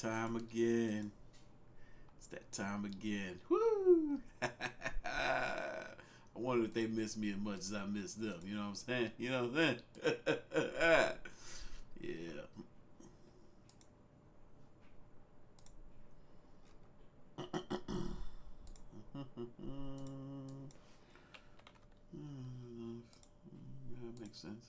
time again. It's that time again. Woo! I wonder if they miss me as much as I miss them. You know what I'm saying? You know what I'm saying? Yeah. That makes sense.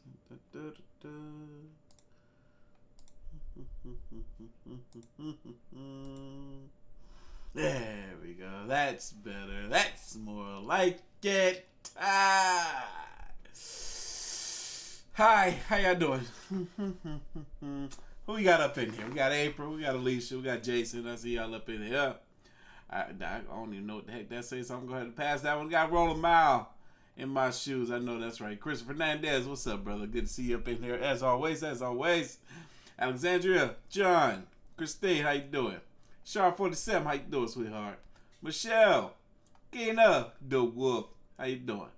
There we go. That's better. That's more like it. Hi, how y'all doing? Who we got up in here? We got April, we got Alicia, we got Jason. I see y'all up in here. I don't even know what the heck that says, so I'm going to go ahead and pass that one. We got Roll a Mile in my shoes. I know that's right. Chris Fernandez, what's up, brother? Good to see you up in here. As always, as always. Alexandria, John, Christine, how you doing? Char 47, how you doing, sweetheart? Michelle, Kina, the Wolf, how you doing?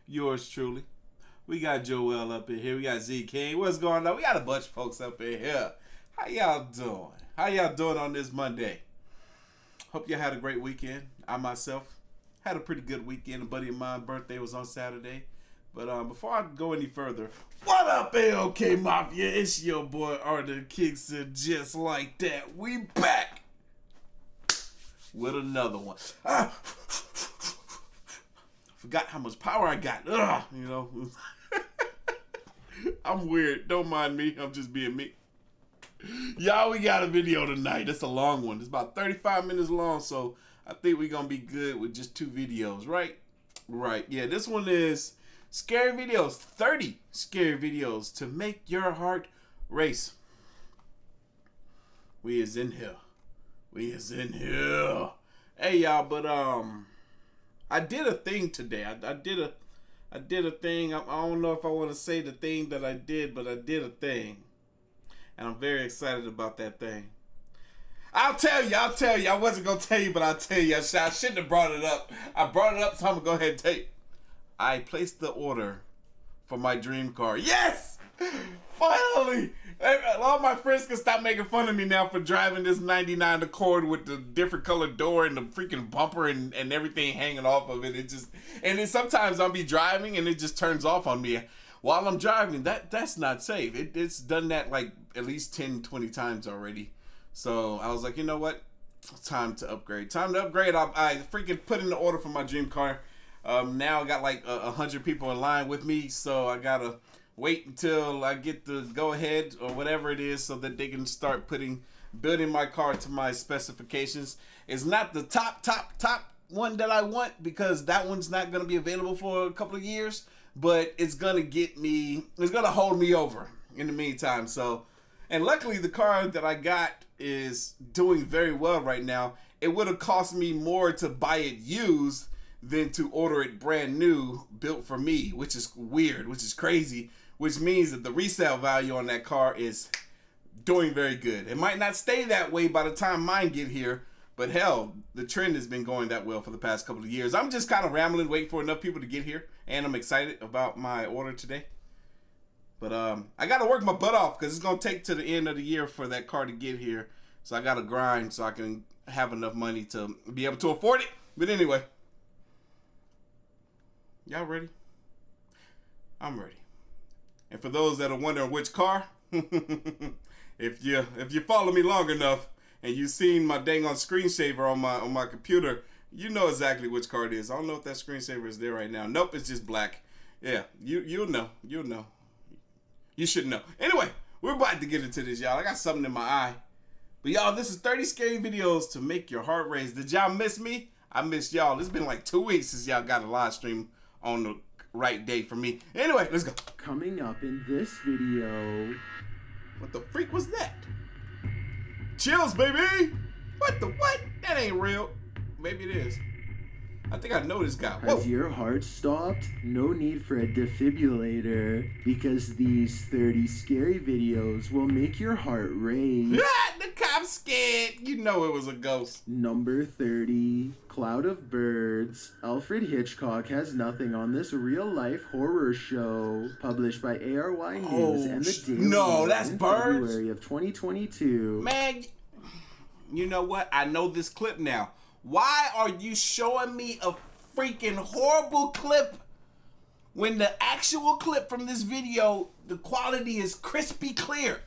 Yours truly. We got Joel up in here. We got Z King. What's going on? We got a bunch of folks up in here. How y'all doing? How y'all doing on this Monday? Hope y'all had a great weekend. I myself had a pretty good weekend. A buddy of mine's birthday was on Saturday. But before I go any further, what up, AOK Mafia? It's your boy Artofkickz, and just like that, we back with another one. Forgot how much power I got. You know, I'm weird. Don't mind me. I'm just being me. Y'all, we got a video tonight. It's a long one. It's about 35 minutes long, so I think we're gonna be good with just 2 videos, right? Right. Yeah, this one is scary videos. 30 scary videos to make your heart race. We is in here. We is in here. Hey, y'all, but I did a thing today. I did a thing. I don't know if I want to say the thing that I did, but I did a thing. And I'm very excited about that thing. I'll tell you. I wasn't going to tell you, but I'll tell you. I shouldn't have brought it up. I brought it up, so I'm going to go ahead and tell you. I placed the order for my dream car. Yes! Finally! All my friends can stop making fun of me now for driving this 99 Accord with the different colored door and the freaking bumper and everything hanging off of it. And then sometimes I'll be driving and it just turns off on me while I'm driving. That's not safe. It's done that like at least 10, 20 times already. So I was like, you know what? It's time to upgrade. I freaking put in the order for my dream car. Now I got like 100 people in line with me, so I gotta wait until I get the go ahead or whatever it is so that they can start building my car to my specifications. It's not the top one that I want because that one's not gonna be available for a couple of years, but it's gonna hold me over in the meantime. So, and luckily the car that I got is doing very well right now. It would have cost me more to buy it used than to order it brand new, built for me, which is weird, which is crazy, which means that the resale value on that car is doing very good. It might not stay that way by the time mine get here, but hell, the trend has been going that well for the past couple of years. I'm just kind of rambling, waiting for enough people to get here, and I'm excited about my order today. But I got to work my butt off because it's going to take to the end of the year for that car to get here. So I got to grind so I can have enough money to be able to afford it. But anyway. Y'all ready? I'm ready. And for those that are wondering which car, if you follow me long enough and you've seen my dang on screensaver on my computer, you know exactly which car it is. I don't know if that screensaver is there right now. Nope, it's just black. Yeah, you'll know. You'll know. You should know. Anyway, we're about to get into this, y'all. I got something in my eye. But y'all, this is 30 scary videos to make your heart race. Did y'all miss me? I missed y'all. It's been like 2 weeks since y'all got a live stream on the right day for me. Anyway, let's go. Coming up in this video. What the freak was that? Chills, baby! What the what? That ain't real. Maybe it is. I think I know this guy. Whoa. Has your heart stopped? No need for a defibrillator because these 30 scary videos will make your heart race. Ah, The cop's scared. You know it was a ghost. Number 30, Cloud of Birds. Alfred Hitchcock has nothing on this real-life horror show, published by ARY News and the Daily Mirror that's in birds. February of 2022. Man, you know what? I know this clip now. Why are you showing me a freaking horrible clip when the actual clip from this video, the quality is crispy clear?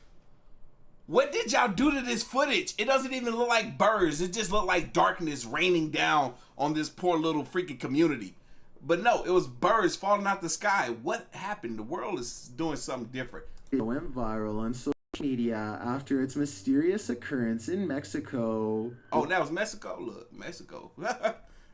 What did y'all do to this footage? It doesn't even look like birds. It just looked like darkness raining down on this poor little freaking community. But no, it was birds falling out the sky. What happened? The world is doing something different. It went viral on social media after its mysterious occurrence in Mexico. Oh, that was Mexico? Look, Mexico.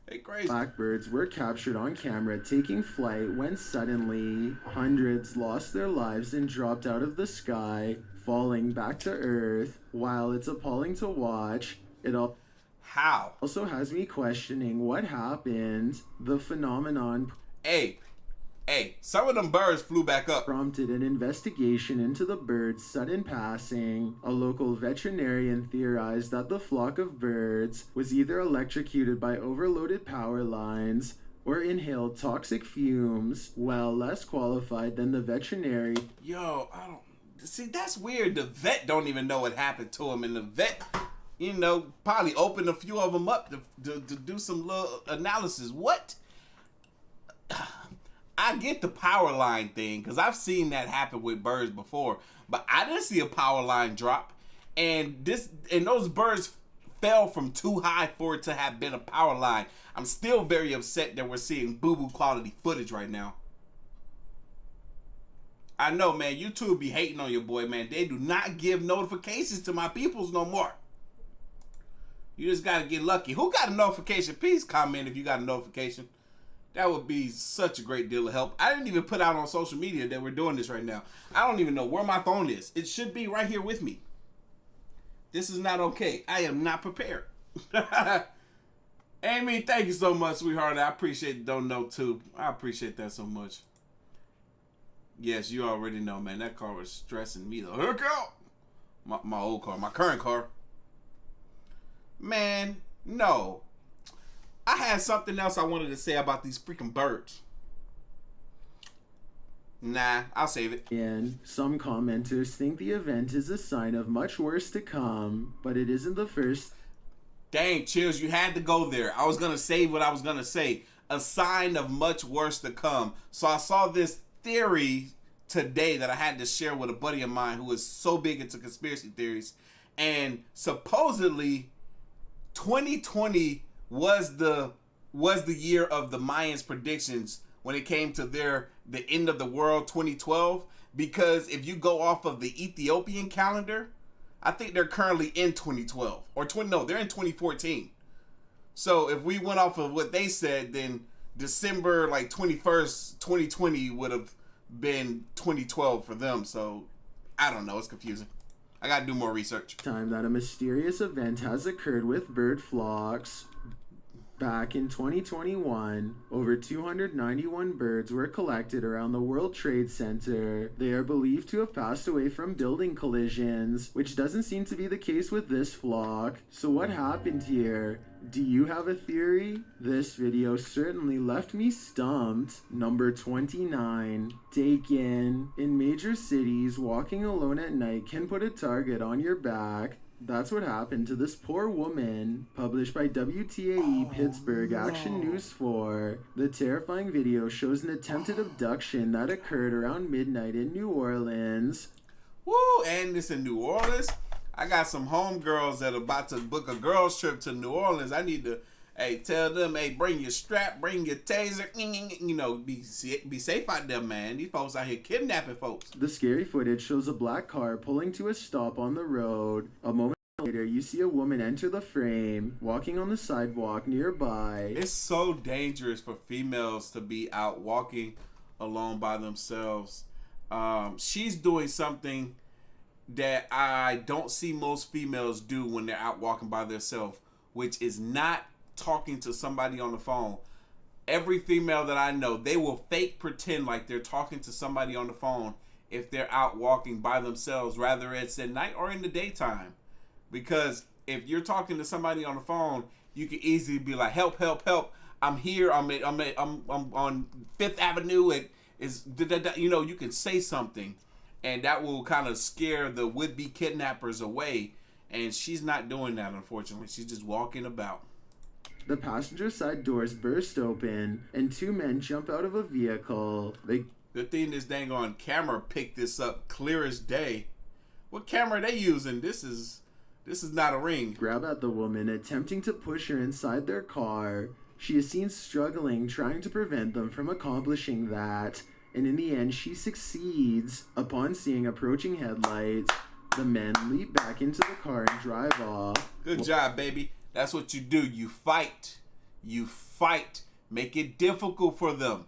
They crazy. Blackbirds were captured on camera taking flight when suddenly hundreds lost their lives and dropped out of the sky, falling back to earth. While it's appalling to watch, it also has me questioning what happened. The phenomenon Hey, some of them birds flew back up. Prompted an investigation into the bird's sudden passing. A local veterinarian theorized that the flock of birds was either electrocuted by overloaded power lines or inhaled toxic fumes, well less qualified than the veterinary. Yo, I don't see, that's weird. The vet don't even know what happened to him, and the vet, you know, probably opened a few of them up to do some little analysis. What? I get the power line thing, because I've seen that happen with birds before, but I didn't see a power line drop, and those birds fell from too high for it to have been a power line. I'm still very upset that we're seeing boo-boo quality footage right now. I know, man, YouTube be hating on your boy, man. They do not give notifications to my peoples no more. You just gotta get lucky. Who got a notification? Please comment if you got a notification. That would be such a great deal of help. I didn't even put out on social media that we're doing this right now. I don't even know where my phone is. It should be right here with me. This is not okay. I am not prepared. Amy, thank you so much, sweetheart. I appreciate the Don't Know too. I appreciate that so much. Yes, you already know, man. That car was stressing me the heck out. My old car, my current car. Man, no. I had something else I wanted to say about these freaking birds. Nah, I'll save it. And some commenters think the event is a sign of much worse to come, but it isn't the first. Dang, Chills, you had to go there. I was going to say what I was going to say. A sign of much worse to come. So I saw this theory today that I had to share with a buddy of mine who is so big into conspiracy theories. And supposedly 2020 was the year of the Mayans' predictions when it came to the end of the world 2012, because if you go off of the Ethiopian calendar, I think they're currently in 2012 they're in 2014. So if we went off of what they said, then December 21st 2020 would have been 2012 for them. So I don't know, it's confusing. I gotta do more research. Time that a mysterious event has occurred with bird flocks. Back in 2021, over 291 birds were collected around the World Trade Center. They are believed to have passed away from building collisions, which doesn't seem to be the case with this flock. So what happened here? Do you have a theory? This video certainly left me stumped. Number 29. Taken. In major cities, walking alone at night can put a target on your back. That's what happened to this poor woman. Published by WTAE Pittsburgh Action News 4. The terrifying video shows an attempted abduction that occurred around midnight in New Orleans. Woo, and it's in New Orleans. I got some homegirls that are about to book a girls trip to New Orleans. I need to, tell them, bring your strap, bring your taser, you know, be safe out there, man. These folks out here kidnapping folks. The scary footage shows a black car pulling to a stop on the road. A moment later, you see a woman enter the frame, walking on the sidewalk nearby. It's so dangerous for females to be out walking alone by themselves. She's doing something that I don't see most females do when they're out walking by themselves, which is not talking to somebody on the phone. Every female that I know, they will fake pretend like they're talking to somebody on the phone if they're out walking by themselves, whether it's at night or in the daytime. Because if you're talking to somebody on the phone, you can easily be like, "Help, help, help! I'm here. I'm on Fifth Avenue. It is, you know, you can say something, and that will kind of scare the would-be kidnappers away." And she's not doing that, unfortunately. She's just walking about. The passenger side doors burst open, and two men jump out of a vehicle. Good thing this dang on camera picked this up clear as day. What camera are they using? This is not a Ring. Grab at the woman, attempting to push her inside their car. She is seen struggling, trying to prevent them from accomplishing that. And in the end, she succeeds. Upon seeing approaching headlights, the men leap back into the car and drive off. Good job, baby. That's what you do. You fight. You fight. Make it difficult for them.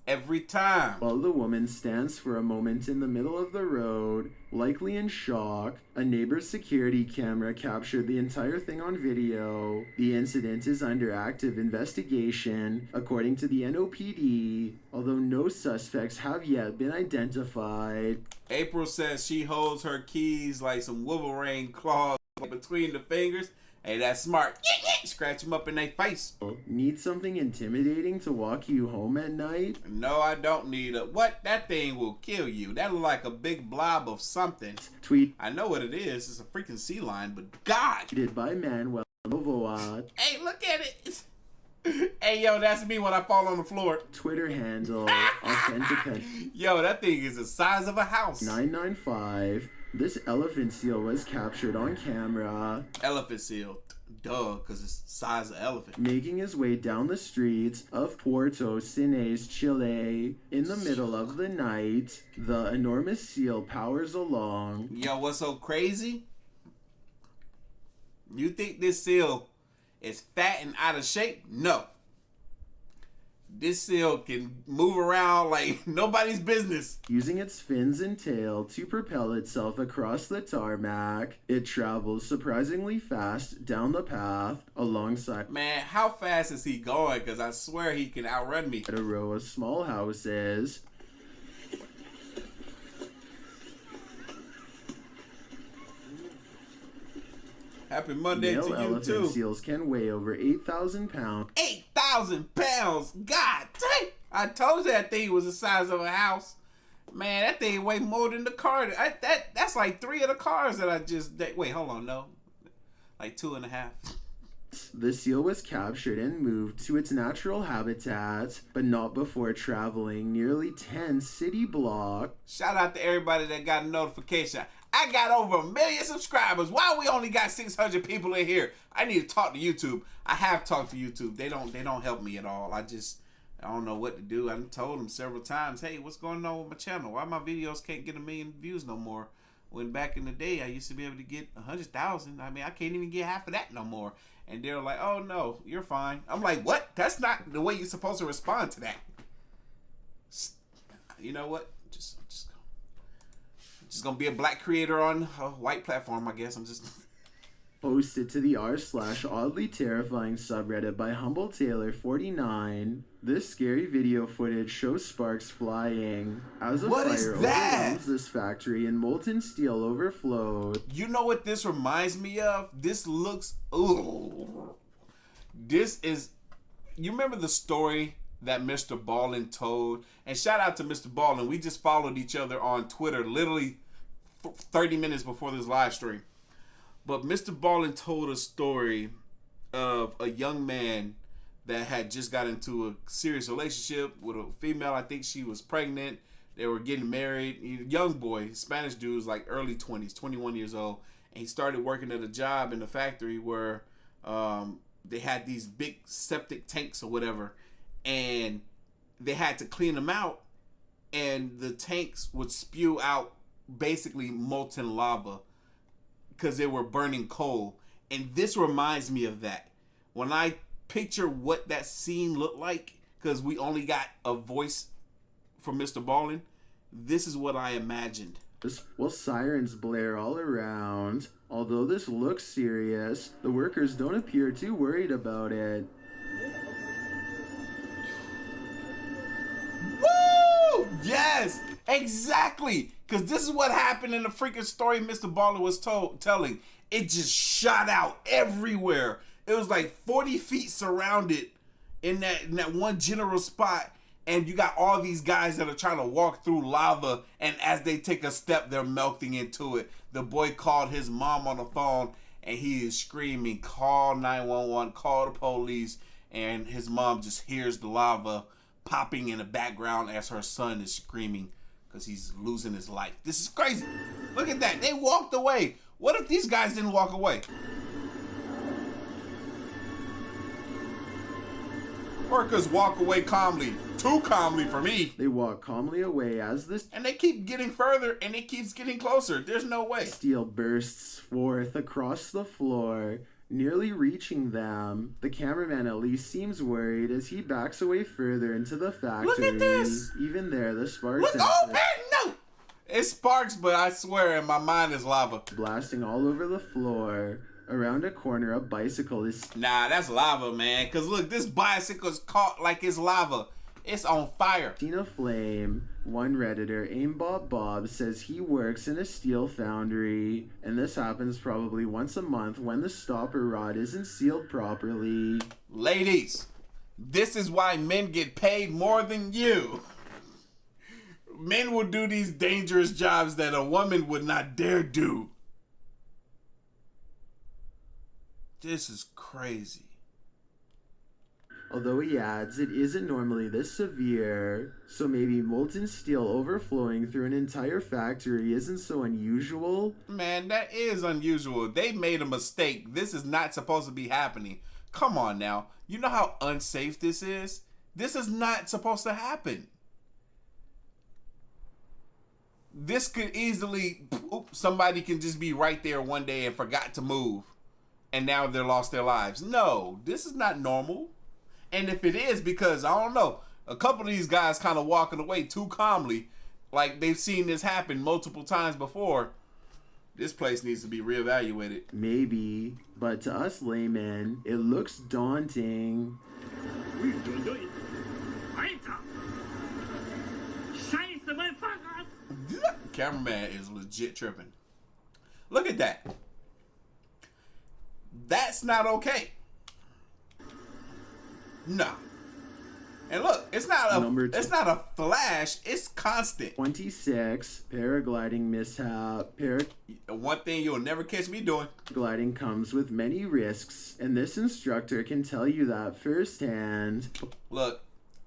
Every time. While the woman stands for a moment in the middle of the road, likely in shock, a neighbor's security camera captured the entire thing on video. The incident is under active investigation, according to the NOPD, although no suspects have yet been identified. April says she holds her keys like some Wolverine claws between the fingers. Hey, that's smart. Scratch them up in their face. Need something intimidating to walk you home at night? No, I don't need a... What? That thing will kill you. That look like a big blob of something. Tweet. I know what it is. It's a freaking sea lion, but God. Tweeted by Manuel Novoa. Hey, look at it. Hey, yo, that's me when I fall on the floor. Twitter handle. Authentic. Yo, that thing is the size of a house. 995. This elephant seal was captured on camera. Elephant seal. Duh, because it's the size of elephant. Making his way down the streets of Puerto Cines, Chile. In the middle of the night, the enormous seal powers along. Yo, what's so crazy? You think this seal is fat and out of shape? No. This seal can move around like nobody's business. Using its fins and tail to propel itself across the tarmac, it travels surprisingly fast down the path alongside... Man, how fast is he going? Because I swear he can outrun me. A row of small houses. Happy Monday Male to you elephant too. seals can weigh over 8,000 pounds. 8,000 pounds. God dang. I told you that thing was the size of a house. Man, that thing weighed more than the car. That's like 3 of the cars that I just... Wait, hold on, no. Like 2.5. The seal was captured and moved to its natural habitat, but not before traveling nearly 10 city blocks. Shout out to everybody that got a notification. I got over 1 million subscribers. Why we only got 600 people in here? I need to talk to YouTube. I have talked to YouTube. They don't help me at all. I don't know what to do. I told them several times, hey, what's going on with my channel? Why my videos can't get 1 million views no more? When back in the day, I used to be able to get 100,000. I mean, I can't even get half of that no more. And they're like, oh, no, you're fine. I'm like, what? That's not the way you're supposed to respond to that. You know what? Just gonna be a black creator on a white platform, I guess. I'm just... Posted to the r/oddly terrifying subreddit by Humble Taylor 49. This scary video footage shows sparks flying as a fire overwhelms this factory and molten steel overflowed. You know what this reminds me of? This looks... Ooh. This is... You remember the story that Mr. Ballin told? And shout out to Mr. Ballin. We just followed each other on Twitter literally 30 minutes before this live stream. But Mr. Ballin told a story of a young man that had just got into a serious relationship with a female. I think she was pregnant. They were getting married. Young boy, Spanish dude, was like early 20s, 21 years old. And he started working at a job in a factory where they had these big septic tanks or whatever. And they had to clean them out. And the tanks would spew out basically molten lava, because they were burning coal. And this reminds me of that. When I picture what that scene looked like, because we only got a voice from Mr. Ballin, this is what I imagined. Well, sirens blare all around. Although this looks serious, the workers don't appear too worried about it. Woo! Yes! Exactly! Because this is what happened in the freaking story Mr. Ballin was telling. it just shot out everywhere. It was like 40 feet surrounded in that one general spot. And you got all these guys that are trying to walk through lava. And as they take a step, they're melting into it. The boy called his mom on the phone. And he is screaming, call 911, call the police. And his mom just hears the lava popping in the background as her son is screaming because he's losing his life. This is crazy. Look at that. They walked away. What if these guys didn't walk away? Workers walk away calmly. Too calmly for me. They walk calmly away as the and they keep getting further and it keeps getting closer. There's no way. Steel bursts forth across the floor, nearly reaching them. The cameraman at least seems worried as he backs away further into the factory. Look at this. Even there, the sparks... Look, oh man, no! It sparks, but I swear in my mind is lava. Blasting all over the floor. Around a corner, a bicycle is... Nah, that's lava, man. Because look, this bicycle's caught like it's lava. It's on fire. Seen a flame. One Redditor, Aimbot Bob, says he works in a steel foundry, and this happens probably once a month when the stopper rod isn't sealed properly. Ladies, this is why men get paid more than you. Men will do these dangerous jobs that a woman would not dare do. This is crazy. Although he adds it isn't normally this severe, so maybe molten steel overflowing through an entire factory isn't so unusual. Man, that is unusual. They made a mistake. This is not supposed to be happening. Come on now. You know how unsafe this is? This is not supposed to happen. This could easily, somebody can just be right there one day and forgot to move. And now they're lost their lives. No, this is not normal. And if it is, because, I don't know, a couple of these guys kind of walking away too calmly, like they've seen this happen multiple times before, this place needs to be reevaluated. Maybe, but to us laymen, it looks daunting. Cameraman is legit tripping. Look at that. That's not okay. No. And look, it's not a flash, it's constant. 26, paragliding mishap. One thing you'll never catch me doing. Gliding comes with many risks, and this instructor can tell you that firsthand. Look,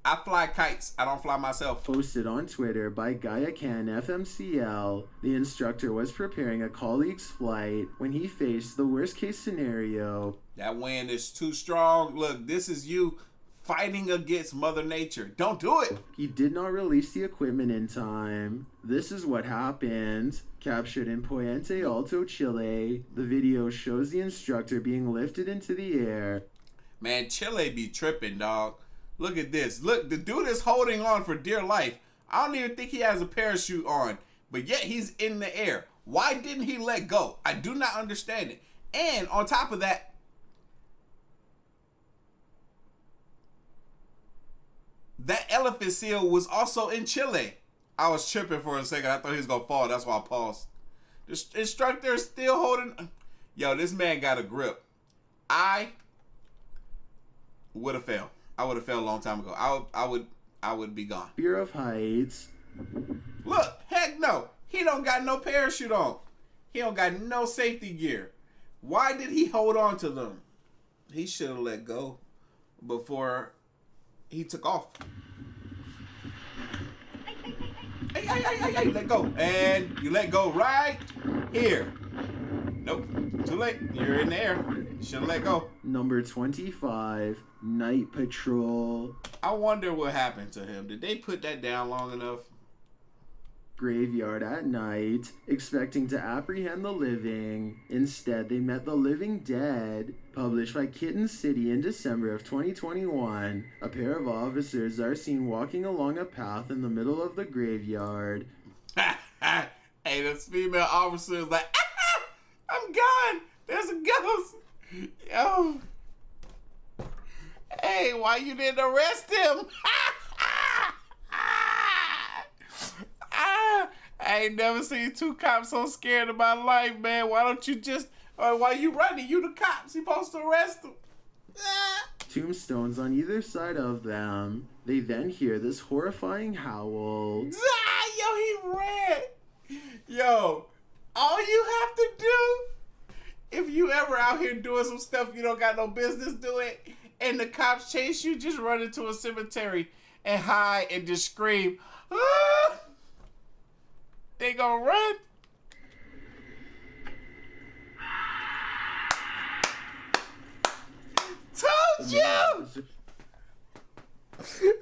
I fly kites, I don't fly myself. Posted on Twitter by Gaiacan FMCL, the instructor was preparing a colleague's flight when he faced the worst case scenario. That wind is too strong. Look, this is you fighting against Mother Nature. Don't do it. He did not release the equipment in time. This is what happened. Captured in Puente Alto, Chile. The video shows the instructor being lifted into the air. Man, Chile be tripping, dog. Look at this. Look, the dude is holding on for dear life. I don't even think he has a parachute on, but yet he's in the air. Why didn't he let go? I do not understand it. And on top of that, that elephant seal was also in Chile. I was tripping for a second. I thought he was going to fall. That's why I paused. The instructor is still holding. Yo, this man got a grip. I would have failed. I would have failed a long time ago. I would be gone. Fear of heights. Look, heck no. He don't got no parachute on. He don't got no safety gear. Why did he hold on to them? He should have let go before he took off. Hey, let go. And you let go right here. Nope, too late. You're in the air. Should have let go. Number 25, Night Patrol. I wonder what happened to him. Did they put that down long enough? Graveyard at night, expecting to apprehend the living. Instead, they met the living dead. Published by Kitten City in December of 2021, a pair of officers are seen walking along a path in the middle of the graveyard. Hey, this female officer is like, I'm gone. There's a ghost. Yo. Hey, why you didn't arrest him? I ain't never seen two cops so scared of my life, man. Why don't you just Why you running? You the cops. You supposed to arrest him. Ah. Tombstones on either side of them. They then hear this horrifying howl. Ah, yo, he ran. Yo, all you have to do, if you ever out here doing some stuff you don't got no business doing, and the cops chase you, just run into a cemetery and hide and just scream, ah! They gonna run. Told you!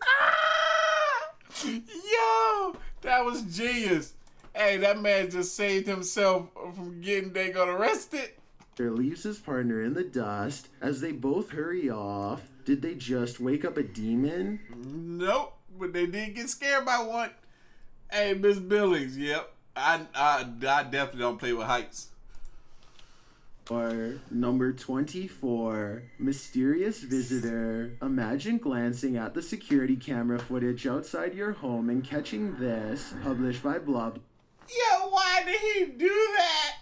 Ah! Yo, that was genius. Hey, that man just saved himself from getting they got arrested. Leaves his partner in the dust as they both hurry off. Did they just wake up a demon? Nope, but they did get scared by one. Hey, Miss Billings, yep. I definitely don't play with heights. Or number 24, mysterious visitor. Imagine glancing at the security camera footage outside your home and catching this, published by Blob. Yo, why did he do that?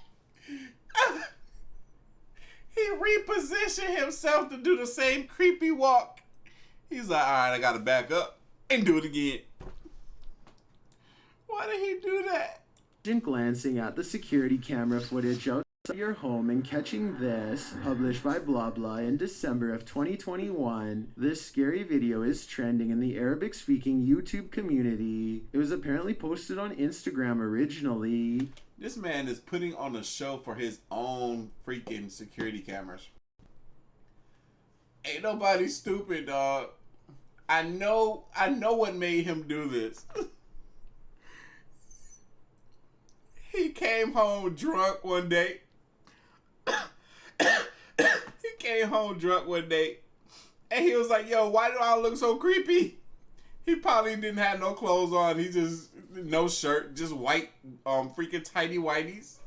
He repositioned himself to do the same creepy walk. He's like, all right, I gotta back up and do it again. Why did he do that? Imagine glancing at the security camera footage outside your home and catching this, published by blah blah in December of 2021. This scary video is trending in the Arabic speaking YouTube community. It was apparently posted on Instagram originally. This man is putting on a show for his own freaking security cameras. Ain't nobody stupid, dog. I know what made him do this. He came home drunk one day. He came home drunk one day, and he was like, yo, why do I look so creepy? He probably didn't have no clothes on. He just, no shirt, just white, freaking tidy whities.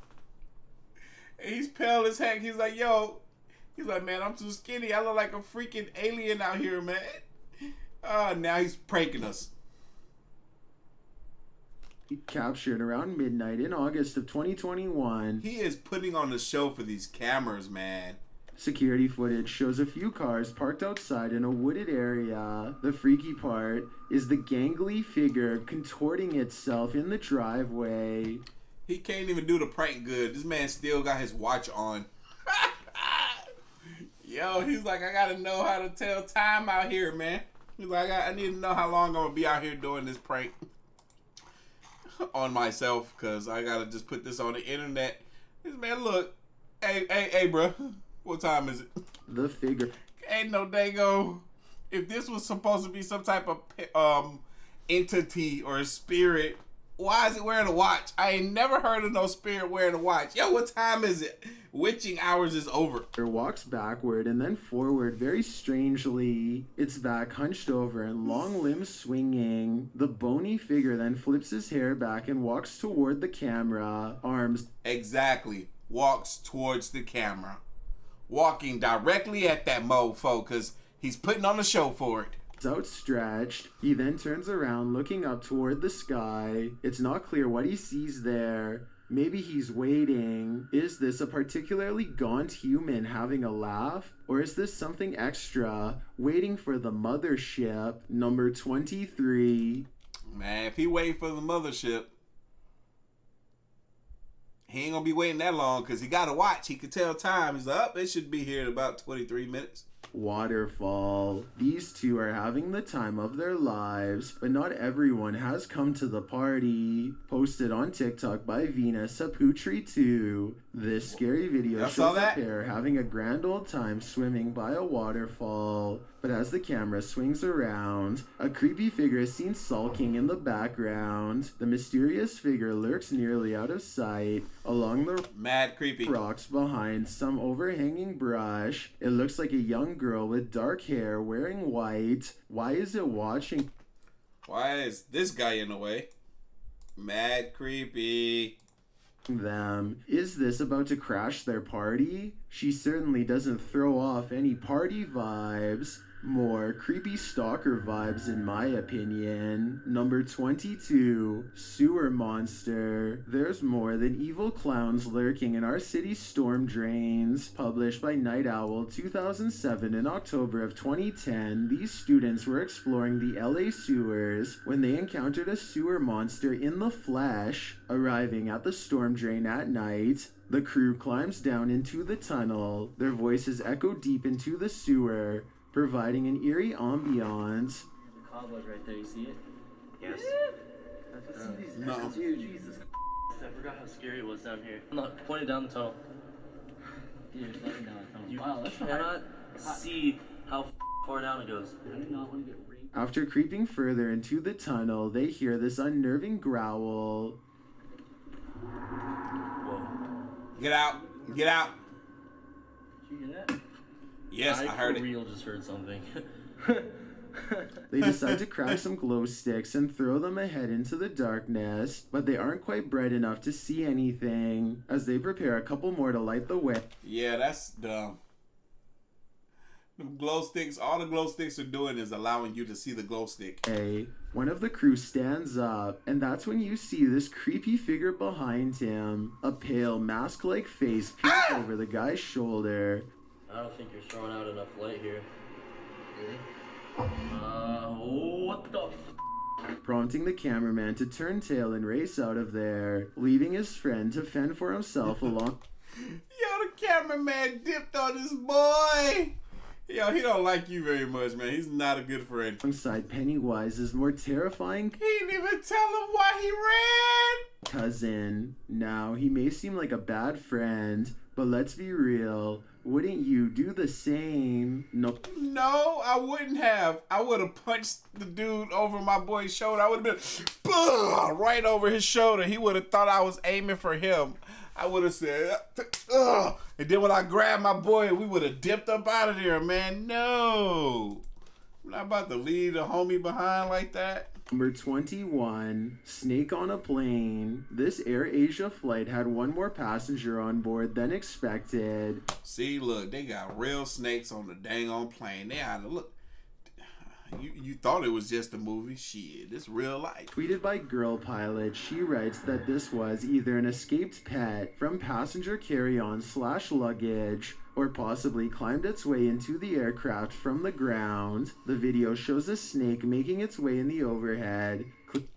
And he's pale as heck. He's like, yo, he's like, man, I'm too skinny. I look like a freaking alien out here, man. Now he's pranking us. Captured around midnight in August of 2021. He is putting on the show for these cameras, man. Security footage shows a few cars parked outside in a wooded area. The freaky part is the gangly figure contorting itself in the driveway. He can't even do the prank good. This man still got his watch on. Yo, he's like, I gotta know how to tell time out here, man. He's like, I need to know how long I'm gonna be out here doing this prank on myself, because I gotta just put this on the internet. This man, look, hey, bro, what time is it? The figure ain't no dago. If this was supposed to be some type of entity or a spirit, why is it wearing a watch? I ain't never heard of no spirit wearing a watch. Yo, what time is it? Witching hours is over. Walks backward and then forward very strangely. Its back hunched over and long limbs swinging. The bony figure then flips his hair back and walks toward the camera. Arms. Exactly. Walks towards the camera. Walking directly at that mofo because he's putting on a show for it. Outstretched. He then turns around looking up toward the sky. It's not clear what he sees there. Maybe he's waiting. Is this a particularly gaunt human having a laugh? Or is this something extra, waiting for the mothership? Number 23. Man, if he waiting for the mothership, he ain't gonna be waiting that long because he got a watch. He could tell time. He's like, oh, it should be here in about 23 minutes. Waterfall. These two are having the time of their lives, but not everyone has come to the party. Posted on TikTok by Vina Saputri2. This scary video shows a pair having a grand old time swimming by a waterfall. But as the camera swings around, a creepy figure is seen sulking in the background. The mysterious figure lurks nearly out of sight along the mad creepy rocks behind some overhanging brush. It looks like a young girl with dark hair wearing white. Why is it watching? Why is this guy in the way? Mad creepy them. Is this about to crash their party? She certainly doesn't throw off any party vibes. More creepy stalker vibes in my opinion. Number 22, Sewer Monster. There's more than evil clowns lurking in our city's storm drains. Published by Night Owl 2007 in October of 2010, these students were exploring the LA sewers when they encountered a sewer monster in the flesh. Arriving at the storm drain at night, the crew climbs down into the tunnel. Their voices echo deep into the sewer, providing an eerie ambiance. The cobweb right there, you see it? Yes. No. That's huge. Jesus. I forgot how scary it was down here. No, point it down the tunnel. Dude, it's nothing down the tunnel. You Wow, that's cannot see how far down it goes. I do not want to get raped. After creeping further into the tunnel, they hear this unnerving growl. Whoa. Get out. Get out. Did you hear that? Yes, I heard for it. real just heard something. They decide to crack some glow sticks and throw them ahead into the darkness, but they aren't quite bright enough to see anything. As they prepare a couple more to light the way, Yeah, that's dumb. The glow sticks, all the glow sticks are doing is allowing you to see the glow stick. one of the crew stands up, and that's when you see this creepy figure behind him. A pale, mask-like face peers over the guy's shoulder. I don't think you're throwing out enough light here. Really? What the Prompting the cameraman to turn tail and race out of there, leaving his friend to fend for himself along. Yo, the cameraman dipped on his boy. Yo, he don't like you very much, man. He's not a good friend. Alongside Pennywise's more terrifying He didn't even tell him why he ran. cousin. Now, he may seem like a bad friend, but let's be real. Wouldn't you do the same? Nope. No, I wouldn't have. I would have punched the dude over my boy's shoulder. I would have been right over his shoulder. He would have thought I was aiming for him. I would have said, ugh. And then when I grabbed my boy, we would have dipped up out of there, man. No. I'm not about to leave the homie behind like that. Number 21, Snake on a Plane. This Air Asia flight had one more passenger on board than expected. See, look, they got real snakes on the dang on plane. They had to look. You thought it was just a movie? Shit, this real life. Tweeted by Girl Pilot, she writes that this was either an escaped pet from passenger carry-on/luggage or possibly climbed its way into the aircraft from the ground. The video shows a snake making its way in the overhead.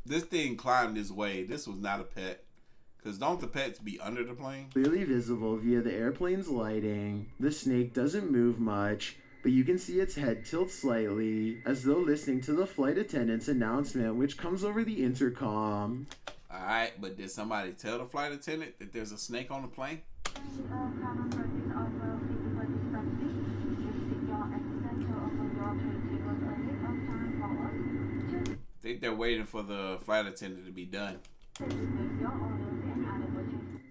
This thing climbed its way. This was not a pet. Because don't the pets be under the plane? Clearly visible via the airplane's lighting. The snake doesn't move much, but you can see its head tilt slightly, as though listening to the flight attendant's announcement, which comes over the intercom. Alright, but did somebody tell the flight attendant that there's a snake on the plane? I think they're waiting for the flight attendant to be done.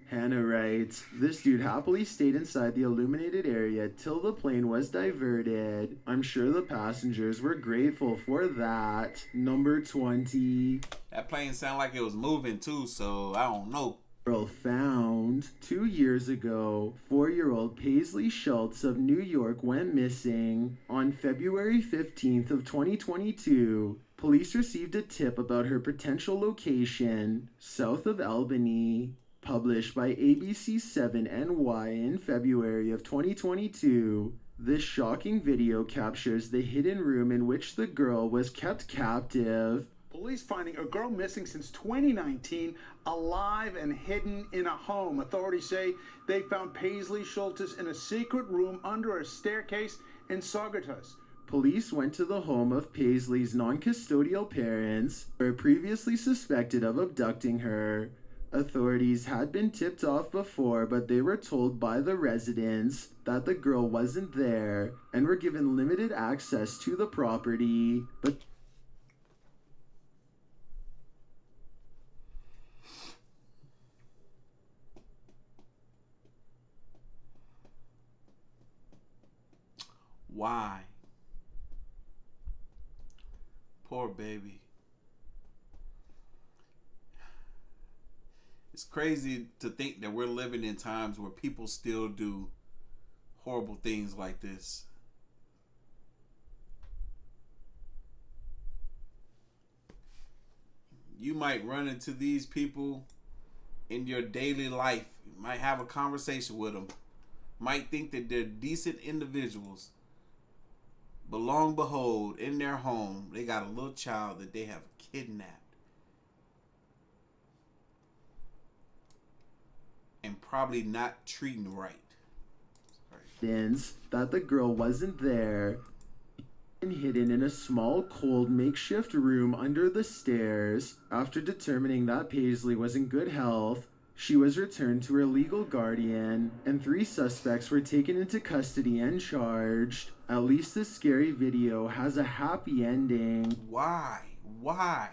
Hannah writes, this dude happily stayed inside the illuminated area till the plane was diverted. I'm sure the passengers were grateful for that. Number 20. That plane sounded like it was moving too, so I don't know. Girl found. 2 years ago, 4-year-old Paisley Schultz of New York went missing. On February 15th of 2022, police received a tip about her potential location south of Albany. Published by ABC7NY in February of 2022, this shocking video captures the hidden room in which the girl was kept captive. Police finding a girl missing since 2019, alive and hidden in a home. Authorities say they found Paisley Schultz in a secret room under a staircase in Saugerties. Police went to the home of Paisley's non-custodial parents, who were previously suspected of abducting her. Authorities had been tipped off before, but they were told by the residents that the girl wasn't there and were given limited access to the property. But Why? Poor baby. It's crazy to think that we're living in times where people still do horrible things like this. You might run into these people in your daily life. You might have a conversation with them. Might think that they're decent individuals. But lo and behold, in their home, they got a little child that they have kidnapped. And probably not treating right. That the girl wasn't there and hidden in a small, cold, makeshift room under the stairs. After determining that Paisley was in good health, she was returned to her legal guardian, and 3 suspects were taken into custody and charged. At least this scary video has a happy ending. Why? Why?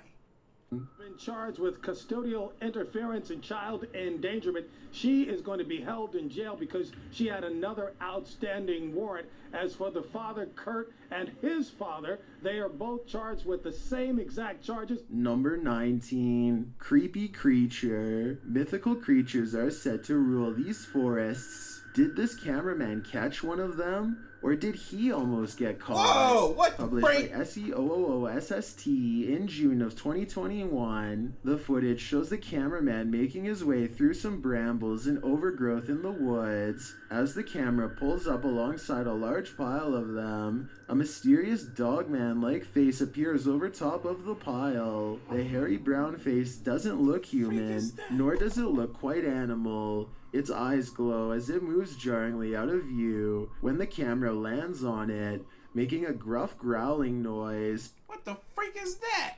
Been charged with custodial interference and child endangerment. She is going to be held in jail because she had another outstanding warrant. As for the father, Kurt, and his father, they are both charged with the same exact charges. Number 19. Creepy creature. Mythical creatures are said to rule these forests. Did this cameraman catch one of them? Or did he almost get caught? Whoa, what the Published freak? by SEOOOSST in June of 2021. The footage shows the cameraman making his way through some brambles and overgrowth in the woods. As the camera pulls up alongside a large pile of them, a mysterious dogman-like face appears over top of the pile. The hairy brown face doesn't look human, nor does it look quite animal. Its eyes glow as it moves jarringly out of view when the camera lands on it, making a gruff growling noise. What the freak is that?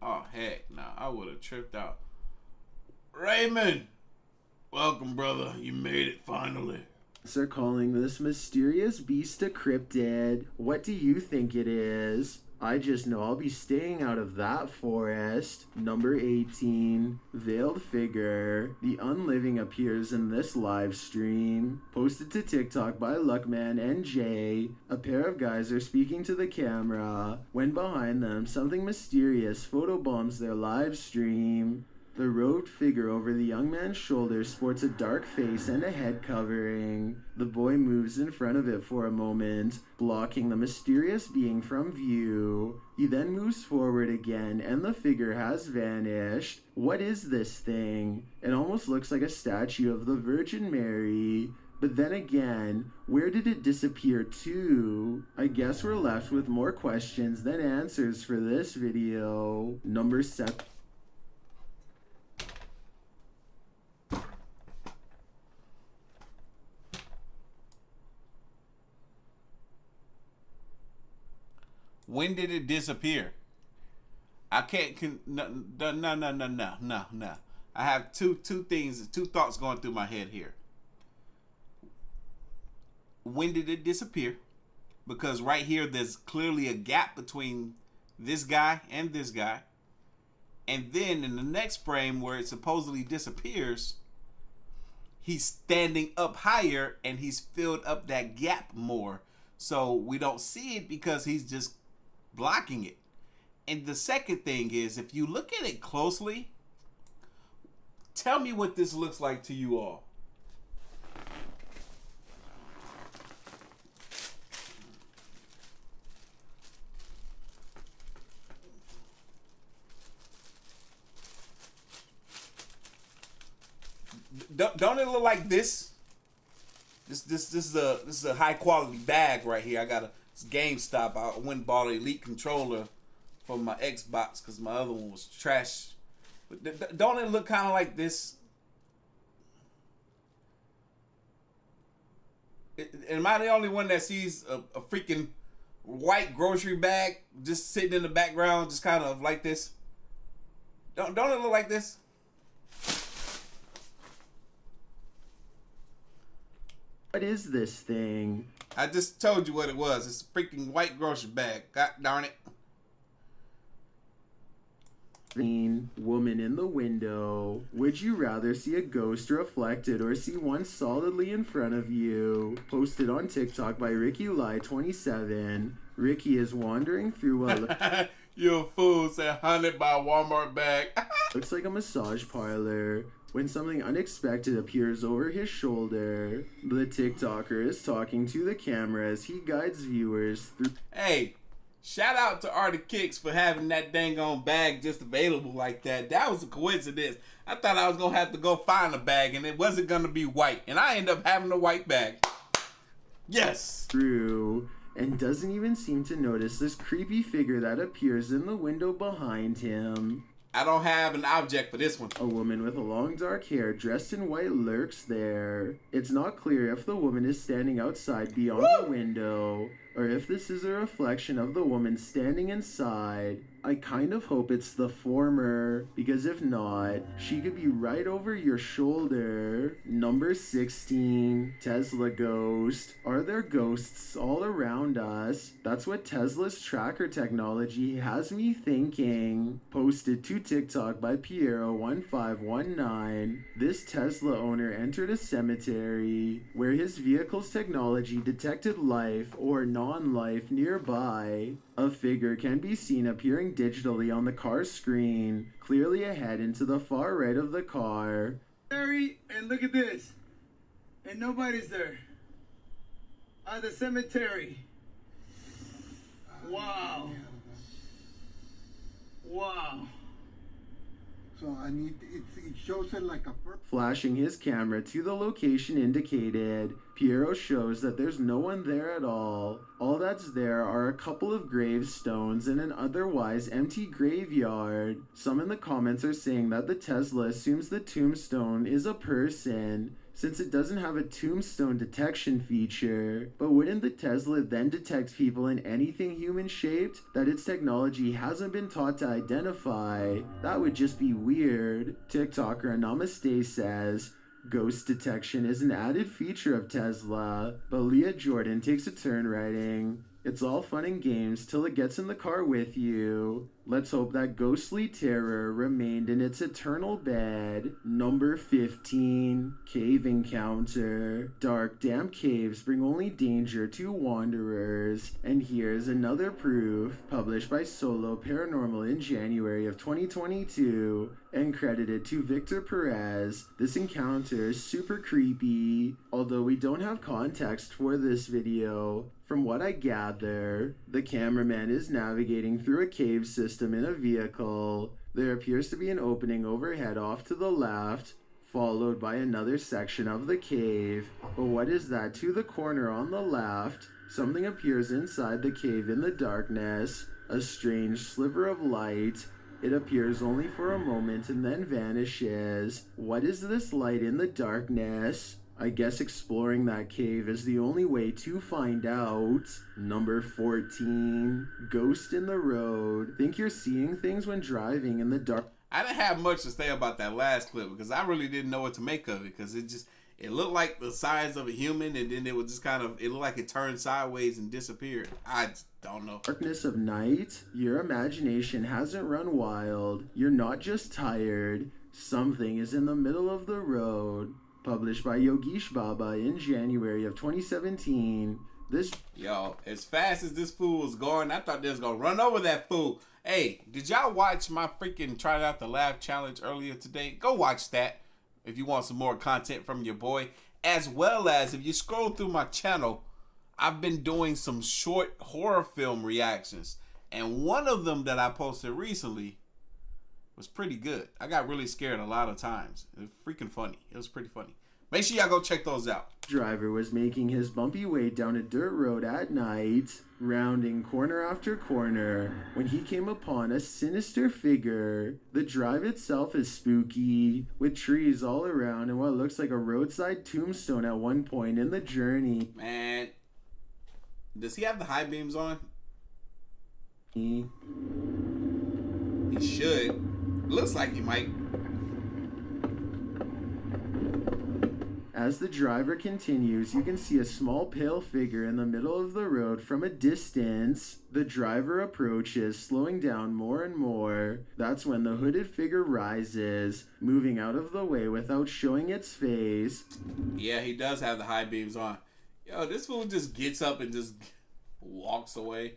Oh, heck, nah, I would have tripped out. Raymond! Welcome, brother. You made it finally. Are calling this mysterious beast a cryptid. What do you think it is? I just know I'll be staying out of that forest. Number 18. Veiled figure. The unliving appears in this live stream. Posted to TikTok by Luckman and Jay. A pair of guys are speaking to the camera when behind them something mysterious photobombs their live stream. The robed figure over the young man's shoulder sports a dark face and a head covering. The boy moves in front of it for a moment, blocking the mysterious being from view. He then moves forward again, and the figure has vanished. What is this thing? It almost looks like a statue of the Virgin Mary. But then again, where did it disappear to? I guess we're left with more questions than answers for this video. Number 7. When did it disappear? I can't. No. I have two thoughts going through my head here. When did it disappear? Because right here, there's clearly a gap between this guy and this guy. And then in the next frame where it supposedly disappears, he's standing up higher and he's filled up that gap more. So we don't see it because he's just blocking it. And the second thing is, if you look at it closely, tell me what this looks like to you all. Don't it look like this? This is a high quality bag right here. I got a GameStop. I went and bought an Elite controller for my Xbox because my other one was trash. But don't it look kind of like this? Am I the only one that sees a freaking white grocery bag just sitting in the background, just kind of like this? Don't it look like this? What is this thing? I just told you what it was. It's a freaking white grocery bag. God darn it. Woman in the window. Would you rather see a ghost reflected or see one solidly in front of you? Posted on TikTok by RickyLie27. Ricky is wandering through what You a fool, said haunted by a Walmart bag. looks like a massage parlor when something unexpected appears over his shoulder. The TikToker is talking to the camera as he guides viewers through. Hey, Shout out to Artofkickz for having that dang on bag just available like that. That was a coincidence. I thought I was going to have to go find a bag and it wasn't going to be white. And I ended up having a white bag. Yes. Through and doesn't even seem to notice this creepy figure that appears in the window behind him. I don't have an object for this one. A woman with long dark hair dressed in white lurks there. It's not clear if the woman is standing outside beyond the window or if this is a reflection of the woman standing inside. I kind of hope it's the former, because if not, she could be right over your shoulder. Number 16, Tesla Ghost. Are there ghosts all around us? That's what Tesla's tracker technology has me thinking. Posted to TikTok by Piero1519. This Tesla owner entered a cemetery where his vehicle's technology detected life or non-life nearby. A figure can be seen appearing digitally on the car's screen, clearly ahead into the far right of the car. Harry, and look at this. And nobody's there. The cemetery. Wow. Wow. So it shows it like a Flashing his camera to the location indicated, Piero shows that there's no one there at all. All that's there are a couple of gravestones and an otherwise empty graveyard. Some in the comments are saying that the Tesla assumes the tombstone is a person, since it doesn't have a tombstone detection feature. But wouldn't the Tesla then detect people in anything human-shaped that its technology hasn't been taught to identify? That would just be weird. TikToker Namaste says, ghost detection is an added feature of Tesla, but Leah Jordan takes a turn writing, it's all fun and games till it gets in the car with you. Let's hope that ghostly terror remained in its eternal bed. Number 15, Cave Encounter. Dark, damp caves bring only danger to wanderers. And here's another proof, published by Solo Paranormal in January of 2022, and credited to Victor Perez. This encounter is super creepy, although we don't have context for this video. From what I gather, the cameraman is navigating through a cave system in a vehicle. There appears to be an opening overhead off to the left, followed by another section of the cave. But what is that to the corner on the left? Something appears inside the cave in the darkness, a strange sliver of light. It appears only for a moment and then vanishes. What is this light in the darkness? I guess exploring that cave is the only way to find out. Number 14, Ghost in the Road. Think you're seeing things when driving in the dark. I didn't have much to say about that last clip because I really didn't know what to make of it, because it looked like the size of a human, and then it was just it looked like it turned sideways and disappeared. I just don't know. Darkness of night, your imagination hasn't run wild. You're not just tired. Something is in the middle of the road. Published by Yogesh Baba in January of 2017. Yo, as fast as this fool was going, I thought they was gonna run over that fool. Hey, did y'all watch my freaking Try Out the Laugh challenge earlier today? Go watch that if you want some more content from your boy. As well as if you scroll through my channel, I've been doing some short horror film reactions. And one of them that I posted recently was pretty good. I got really scared a lot of times. It was freaking funny. It was pretty funny. Make sure y'all go check those out. Driver was making his bumpy way down a dirt road at night, rounding corner after corner, when he came upon a sinister figure. The drive itself is spooky, with trees all around and what looks like a roadside tombstone at one point in the journey. Man, does he have the high beams on? He should. Looks like he might. As the driver continues, you can see a small pale figure in the middle of the road from a distance. The driver approaches, slowing down more and more. That's when the hooded figure rises, moving out of the way without showing its face. Yeah, he does have the high beams on. Yo, this fool just gets up and just walks away.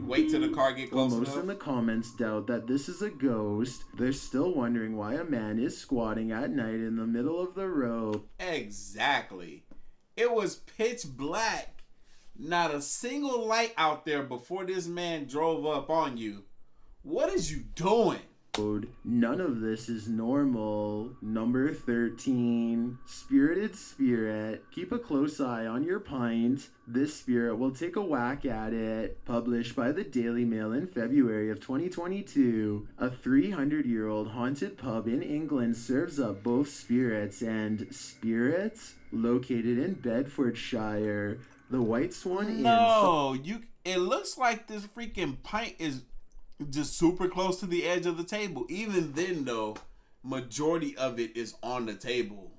Wait till the car get close enough. Most in the comments doubt that this is a ghost. They're still wondering why a man is squatting at night in the middle of the road. Exactly. It was pitch black. Not a single light out there before this man drove up on you. What is you doing? None of this is normal. Number 13. Spirited Spirit. Keep a close eye on your pint. This spirit will take a whack at it. Published by the Daily Mail in February of 2022. A 300-year-old haunted pub in England serves up both spirits and spirits located in Bedfordshire. The White Swan Inn. No, it looks like this freaking pint is just super close to the edge of the table. Even then, though, majority of it is on the table.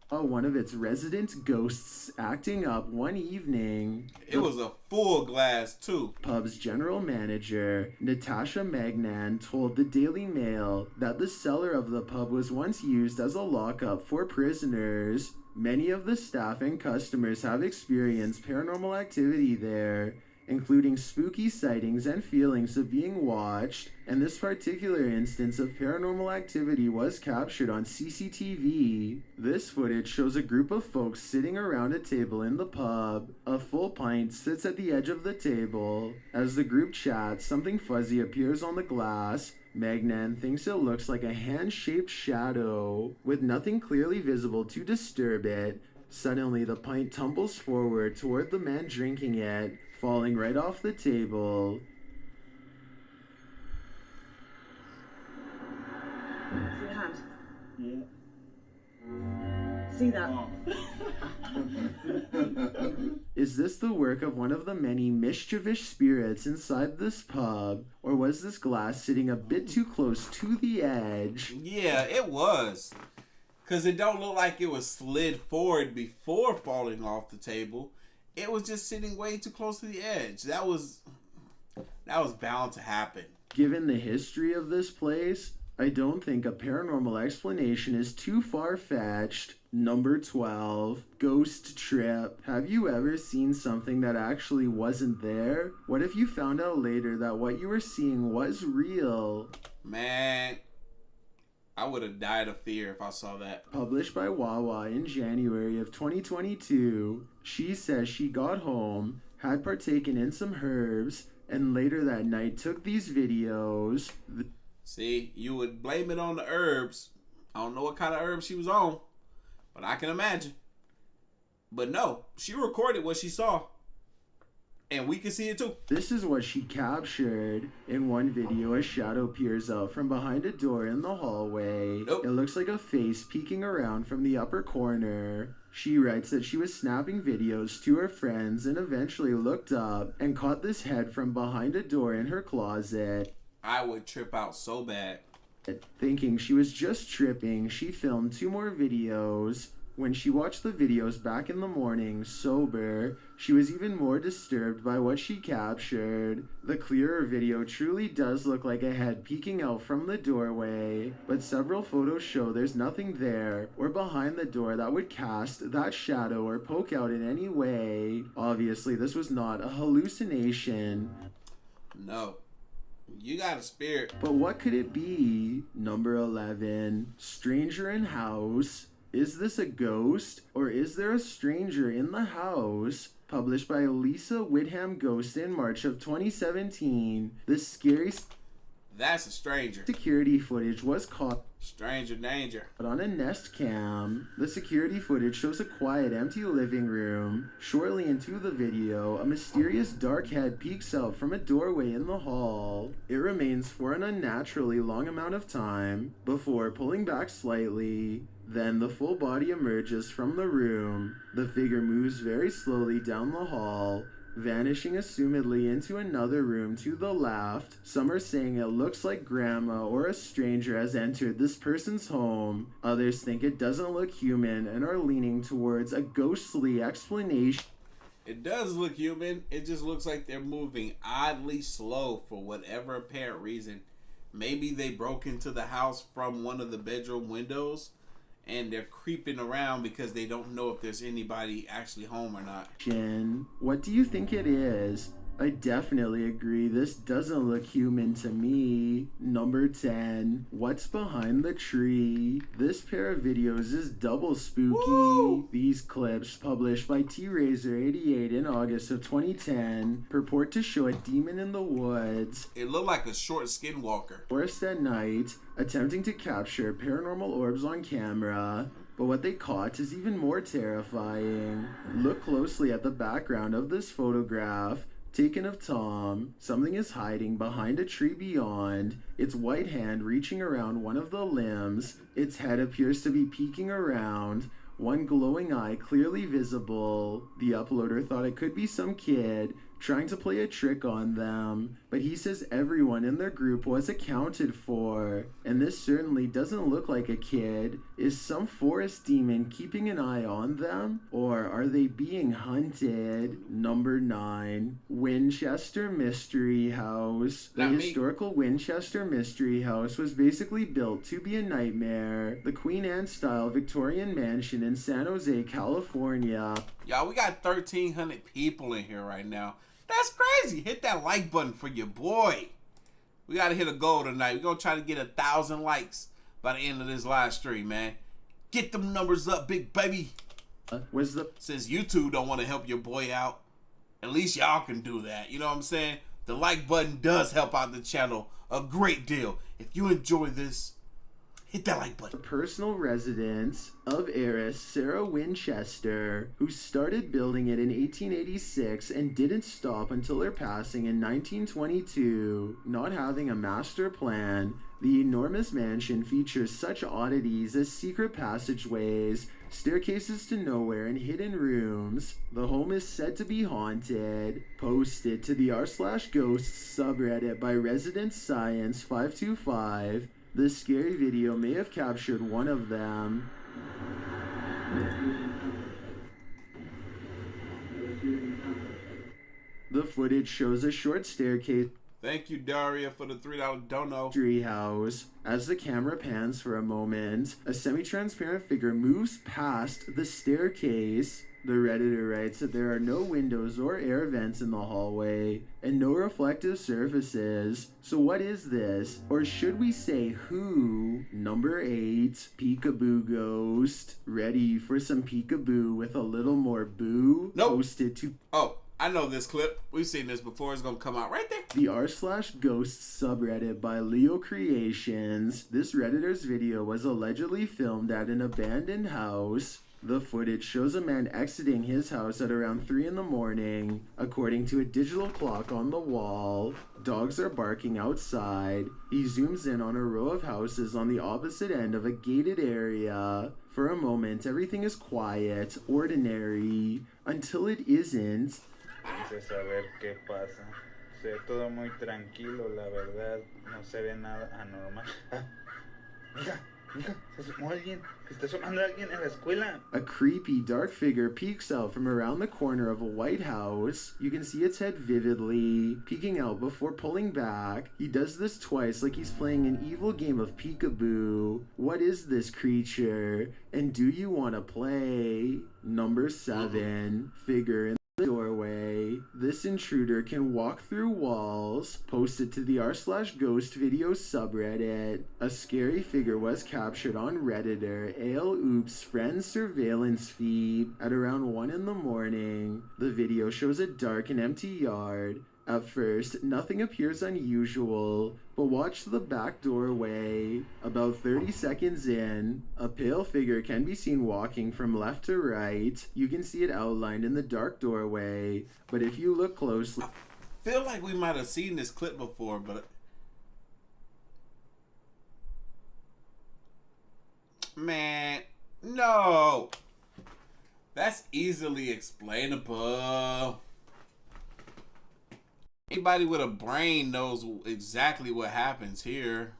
One of its resident ghosts acting up one evening. It was a full glass, too. Pub's general manager, Natasha Magnan, told the Daily Mail that the cellar of the pub was once used as a lockup for prisoners. Many of the staff and customers have experienced paranormal activity there, including spooky sightings and feelings of being watched, and this particular instance of paranormal activity was captured on CCTV. This footage shows a group of folks sitting around a table in the pub. A full pint sits at the edge of the table. As the group chats, something fuzzy appears on the glass. Magnan thinks it looks like a hand-shaped shadow, with nothing clearly visible to disturb it. Suddenly, the pint tumbles forward toward the man drinking it, falling right off the table. See your hands? Yeah. See that? Is this the work of one of the many mischievous spirits inside this pub, or was this glass sitting a bit too close to the edge? Yeah, it was. Because it don't look like it was slid forward before falling off the table. It was just sitting way too close to the edge. That was bound to happen. Given the history of this place, I don't think a paranormal explanation is too far-fetched. Number 12. Ghost trip. Have you ever seen something that actually wasn't there? What if you found out later that what you were seeing was real? Man, I would have died of fear if I saw that. Published by Wawa in January of 2022, she says she got home, had partaken in some herbs, and later that night took these videos. See, you would blame it on the herbs. I don't know what kind of herbs she was on, but I can imagine. But no, she recorded what she saw. And we can see it too. This is what she captured. In one video, a shadow peers out from behind a door in the hallway. Nope. It looks like a face peeking around from the upper corner. She writes that she was snapping videos to her friends and eventually looked up and caught this head from behind a door in her closet. I would trip out so bad. Thinking she was just tripping, she filmed 2 more videos. When she watched the videos back in the morning, sober, she was even more disturbed by what she captured. The clearer video truly does look like a head peeking out from the doorway, but several photos show there's nothing there or behind the door that would cast that shadow or poke out in any way. Obviously, this was not a hallucination. No. You got a spirit. But what could it be? Number 11. Stranger in house. Is this a ghost, or is there a stranger in the house? Published by Lisa Whitham Ghost in March of 2017, this scary That's a stranger. security footage was caught Stranger danger. on a Nest Cam. The security footage shows a quiet, empty living room. Shortly into the video, a mysterious dark head peeks out from a doorway in the hall. It remains for an unnaturally long amount of time before pulling back slightly. Then the full body emerges from the room. The figure moves very slowly down the hall, vanishing assumedly into another room to the left. Some are saying it looks like grandma or a stranger has entered this person's home. Others think it doesn't look human and are leaning towards a ghostly explanation. It does look human. It just looks like they're moving oddly slow for whatever apparent reason. Maybe they broke into the house from one of the bedroom windows and they're creeping around because they don't know if there's anybody actually home or not. What do you think it is? I definitely agree. This doesn't look human to me. Number 10. What's behind the tree? This pair of videos is double spooky. Woo! These clips, published by T-Razor88 in August of 2010, purport to show a demon in the woods. It looked like a short skinwalker. Forest at night, attempting to capture paranormal orbs on camera. But what they caught is even more terrifying. Look closely at the background of this photograph. Taken of Tom, something is hiding behind a tree beyond, its white hand reaching around one of the limbs, its head appears to be peeking around, one glowing eye clearly visible. The uploader thought it could be some kid trying to play a trick on them, but he says everyone in their group was accounted for, and this certainly doesn't look like a kid. Is some forest demon keeping an eye on them, or are they being hunted? Number 9, Winchester Mystery House. The historical Winchester Mystery House was basically built to be a nightmare. The Queen Anne-style Victorian mansion in San Jose, California. Y'all, we got 1,300 people in here right now. That's crazy. Hit that like button for your boy. We got to hit a goal tonight. We're going to try to get 1,000 likes by the end of this live stream, man. Get them numbers up, big baby. Since YouTube don't want to help your boy out, at least y'all can do that. You know what I'm saying? The like button does help out the channel a great deal. If you enjoy this, hit that like button. The personal residence of heiress Sarah Winchester, who started building it in 1886 and didn't stop until her passing in 1922. Not having a master plan, the enormous mansion features such oddities as secret passageways, staircases to nowhere, and hidden rooms. The home is said to be haunted. Posted to the r/ghosts subreddit by Resident Science 525. This scary video may have captured one of them. The footage shows a short staircase. Thank you, Daria, for the $3 dono. House. As the camera pans for a moment, a semi-transparent figure moves past the staircase. The Redditor writes that there are no windows or air vents in the hallway, and no reflective surfaces. So what is this? Or should we say who? Number 8, Peekaboo Ghost. Ready for some peekaboo with a little more boo? Nope. Posted to... Oh, I know this clip. We've seen this before. It's going to come out right there. The r/ghosts subreddit by Leo Creations. This Redditor's video was allegedly filmed at an abandoned house. The footage shows a man exiting his house at around 3 in the morning. According to a digital clock on the wall, dogs are barking outside. He zooms in on a row of houses on the opposite end of a gated area. For a moment, everything is quiet, ordinary, until it isn't. Vamos a ver qué pasa. Se ve todo muy tranquilo, la verdad. No se ve nada anormal. Mira, se asomó alguien. Se está asomando alguien en la escuela. A creepy, dark figure peeks out from around the corner of a white house. You can see its head vividly, peeking out before pulling back. He does this twice like he's playing an evil game of peekaboo. What is this creature? And do you want to play? Number 7, figure in the doorway. This intruder can walk through walls. Posted to the r/ghost video subreddit. A scary figure was captured on Redditor Oops Friends surveillance feed at around 1 in the morning. The video shows a dark and empty yard. At first, nothing appears unusual, but watch the back doorway. About 30 seconds in, a pale figure can be seen walking from left to right. You can see it outlined in the dark doorway, but if you look closely... I feel like we might have seen this clip before, but... Man, no! That's easily explainable. Anybody with a brain knows exactly what happens here.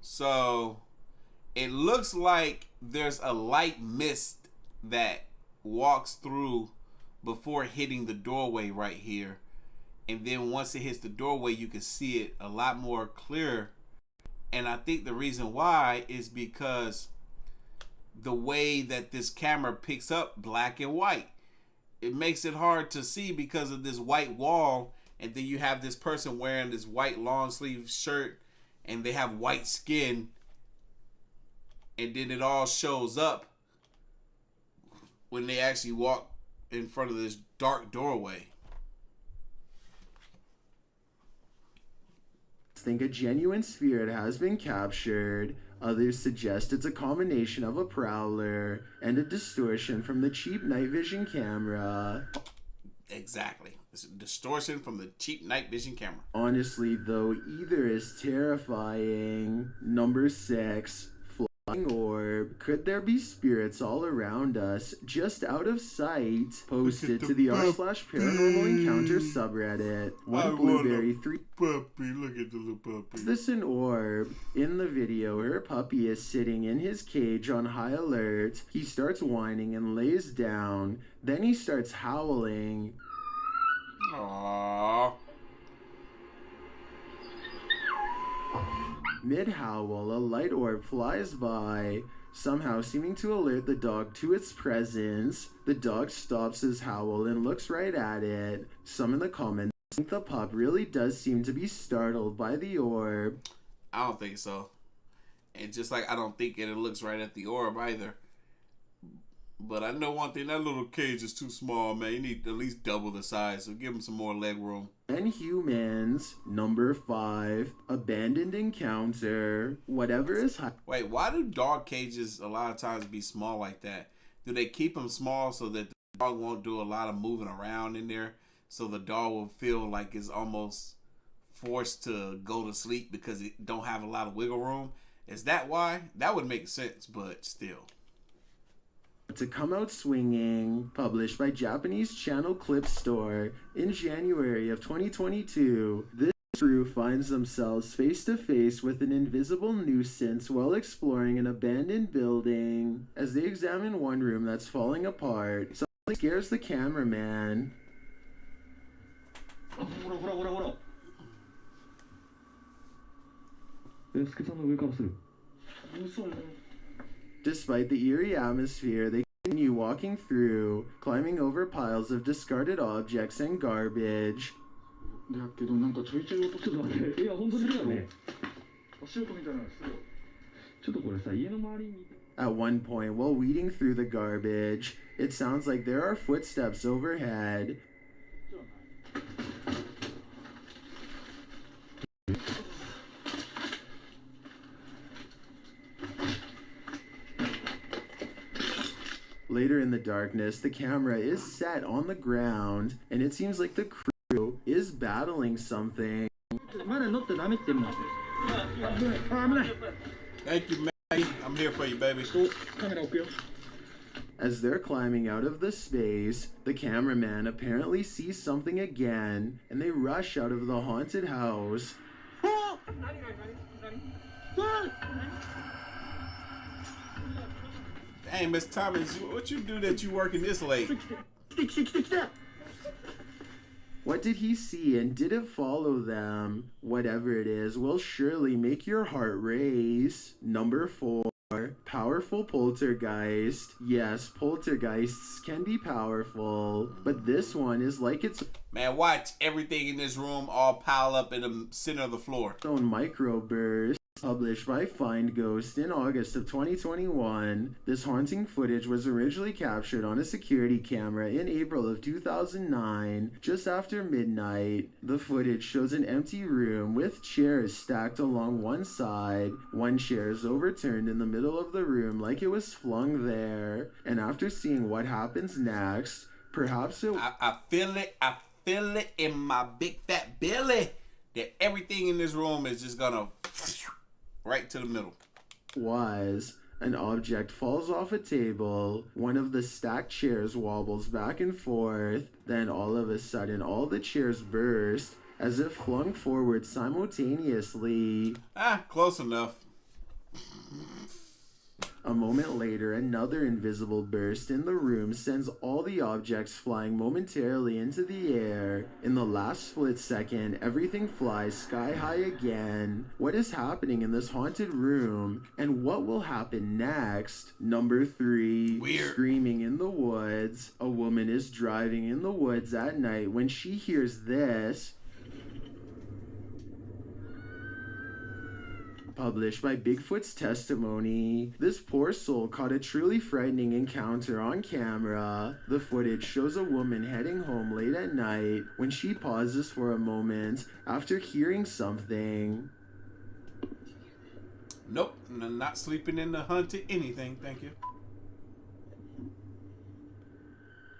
So it looks like there's a light mist that walks through before hitting the doorway right here. And then once it hits the doorway, you can see it a lot more clear. And I think the reason why is because the way that this camera picks up black and white. it makes it hard to see because of this white wall, and then you have this person wearing this white long sleeve shirt, and they have white skin, and then it all shows up when they actually walk in front of this dark doorway. Think a genuine spirit has been captured. Others suggest it's a combination of a prowler and a distortion from the cheap night vision camera. Exactly. It's a distortion from the cheap night vision camera. Honestly, though, either is terrifying. Number 6. Flying orb. Could there be spirits all around us, just out of sight? Posted to the r/paranormal encounter subreddit. One blueberry, 3 puppy. Look at the little puppy. Is this an orb? In the video, her puppy is sitting in his cage on high alert. He starts whining and lays down. Then he starts howling. Aww. Mid-howl, a light orb flies by, somehow seeming to alert the dog to its presence. The dog stops his howl and looks right at it. Some in the comments think the pup really does seem to be startled by the orb. I don't think so. And just like I don't think it looks right at the orb either. But I know one thing, that little cage is too small, man. You need at least double the size, so give him some more leg room. And humans, number 5, abandoned encounter. Whatever is Wait, why do dog cages a lot of times be small like that? Do they keep them small so that the dog won't do a lot of moving around in there? So the dog will feel like it's almost forced to go to sleep because it don't have a lot of wiggle room? Is that why? That would make sense, but still. To Come Out Swinging, published by Japanese channel Clip Store in January of 2022. This crew finds themselves face to face with an invisible nuisance while exploring an abandoned building. As they examine one room that's falling apart, something scares the cameraman. Despite the eerie atmosphere, they continue walking through, climbing over piles of discarded objects and garbage. At one point, while weeding through the garbage, it sounds like there are footsteps overhead. Later in the darkness, the camera is set on the ground, and it seems like the crew is battling something. Thank you, Maggie. I'm here for you, baby. As they're climbing out of the space, the cameraman apparently sees something again, and they rush out of the haunted house. Hey, Miss Thomas, what you do that you working this late? What did he see, and did it follow them? Whatever it is will surely make your heart race. Number 4, powerful poltergeist. Yes, poltergeists can be powerful, but this one is like its Man, watch everything in this room all pile up in the center of the floor. own microburst. Published by Find Ghost in August of 2021, this haunting footage was originally captured on a security camera in April of 2009, just after midnight. The footage shows an empty room with chairs stacked along one side. One chair is overturned in the middle of the room like it was flung there. And after seeing what happens next, perhaps it... I feel it in my big fat belly that everything in this room is just gonna... right to the middle. Was an object falls off a table, one of the stacked chairs wobbles back and forth, then all of a sudden all the chairs burst as if flung forward simultaneously. Close enough. A moment later, another invisible burst in the room sends all the objects flying momentarily into the air. In the last split second, everything flies sky high again. What is happening in this haunted room? And what will happen next? Number 3. Weird. Screaming in the woods. A woman is driving in the woods at night when she hears this. Published by Bigfoot's testimony. This poor soul caught a truly frightening encounter on camera. The footage shows a woman heading home late at night when she pauses for a moment after hearing something. Nope, not sleeping in the haunted anything, thank you.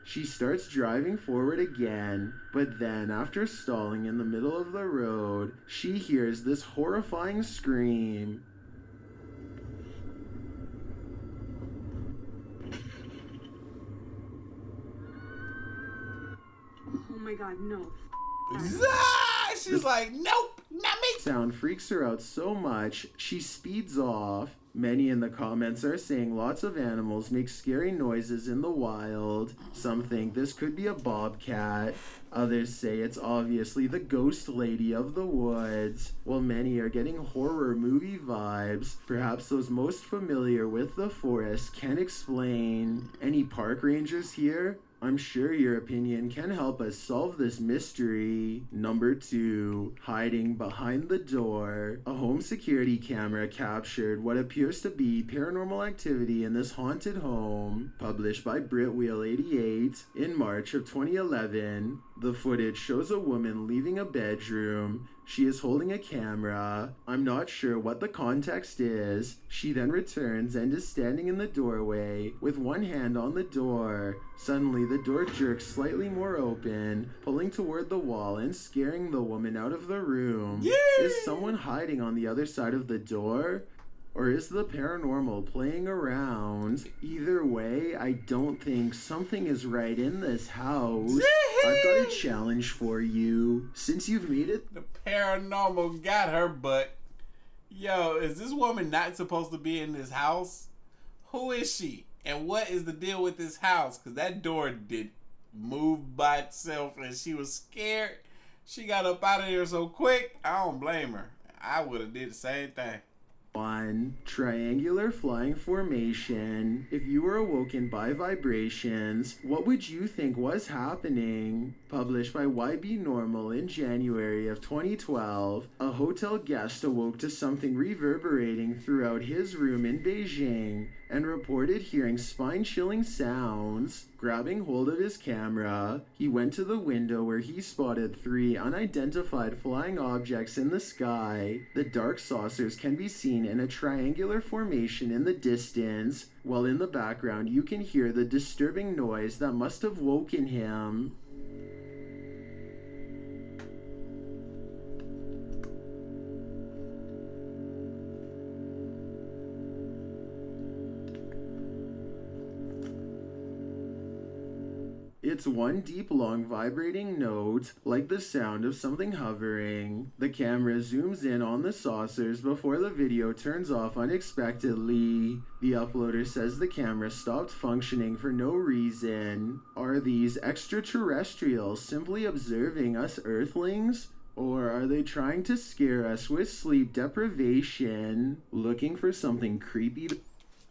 She starts driving forward again, but then after stalling in the middle of the road, she hears this horrifying scream. Oh my god, no. She's like, nope, not me. Sound freaks her out so much, she speeds off. Many in the comments are saying lots of animals make scary noises in the wild. Some think this could be a bobcat. Others say it's obviously the ghost lady of the woods. While many are getting horror movie vibes, perhaps those most familiar with the forest can explain. Any park rangers here? I'm sure your opinion can help us solve this mystery. Number 2, hiding behind the door. A home security camera captured what appears to be paranormal activity in this haunted home. Published by Britwheel88 in March of 2011. The footage shows a woman leaving a bedroom. She is holding a camera. I'm not sure what the context is. She then returns and is standing in the doorway with one hand on the door. Suddenly, the door jerks slightly more open, pulling toward the wall and scaring the woman out of the room. Yay! Is someone hiding on the other side of the door? Or is the paranormal playing around? Either way, I don't think something is right in this house. I've got a challenge for you. Since you've made it... The paranormal got her, but... Yo, is this woman not supposed to be in this house? Who is she? And what is the deal with this house? Because that door did move by itself and she was scared. She got up out of here so quick. I don't blame her. I would have did the same thing. 1. Triangular flying formation. If you were awoken by vibrations, what would you think was happening? Published by YB Normal in January of 2012, a hotel guest awoke to something reverberating throughout his room in Beijing and reported hearing spine-chilling sounds. Grabbing hold of his camera, he went to the window where he spotted 3 unidentified flying objects in the sky. The dark saucers can be seen in a triangular formation in the distance, while in the background you can hear the disturbing noise that must have woken him. It's one deep, long, vibrating note, like the sound of something hovering. The camera zooms in on the saucers before the video turns off unexpectedly. The uploader says the camera stopped functioning for no reason. Are these extraterrestrials simply observing us Earthlings? Or are they trying to scare us with sleep deprivation? Looking for something creepy to...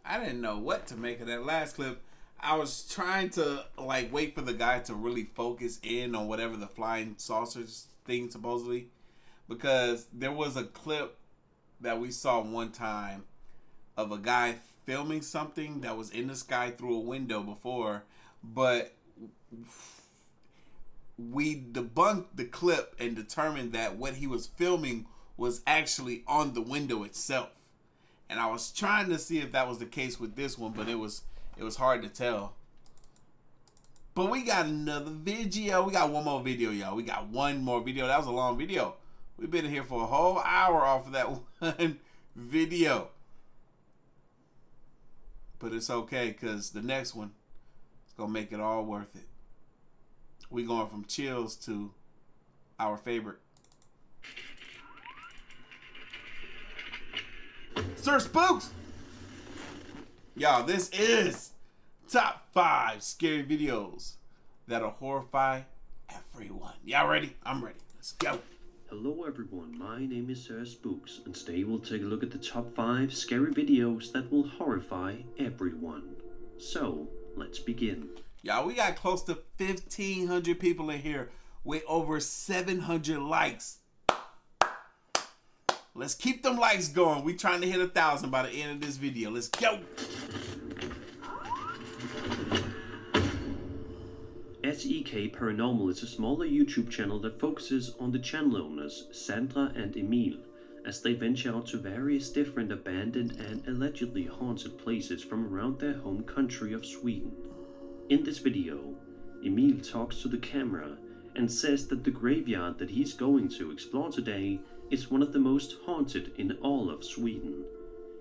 I didn't know what to make of that last clip. I was trying to wait for the guy to really focus in on whatever the flying saucers thing supposedly, because there was a clip that we saw one time of a guy filming something that was in the sky through a window before, but we debunked the clip and determined that what he was filming was actually on the window itself. And I was trying to see if that was the case with this one, but it was hard to tell. But we got another video. We got one more video, y'all. We got one more video. That was a long video. We've been here for a whole hour off of that one video. But it's okay, because the next one is going to make it all worth it. We going from chills to our favorite. Sir Spooks! Y'all, this is top 5 scary videos that'll horrify everyone. Y'all ready? I'm ready. Let's go. Hello everyone, my name is Sir Spooks, and today we'll take a look at the top 5 scary videos that will horrify everyone. So, let's begin. Y'all, we got close to 1,500 people in here with over 700 likes. Let's keep them likes going. We trying to hit 1,000 by the end of this video. Let's go. SEK Paranormal is a smaller YouTube channel that focuses on the channel owners, Sandra and Emil, as they venture out to various different abandoned and allegedly haunted places from around their home country of Sweden. In this video, Emil talks to the camera and says that the graveyard that he's going to explore today is one of the most haunted in all of Sweden.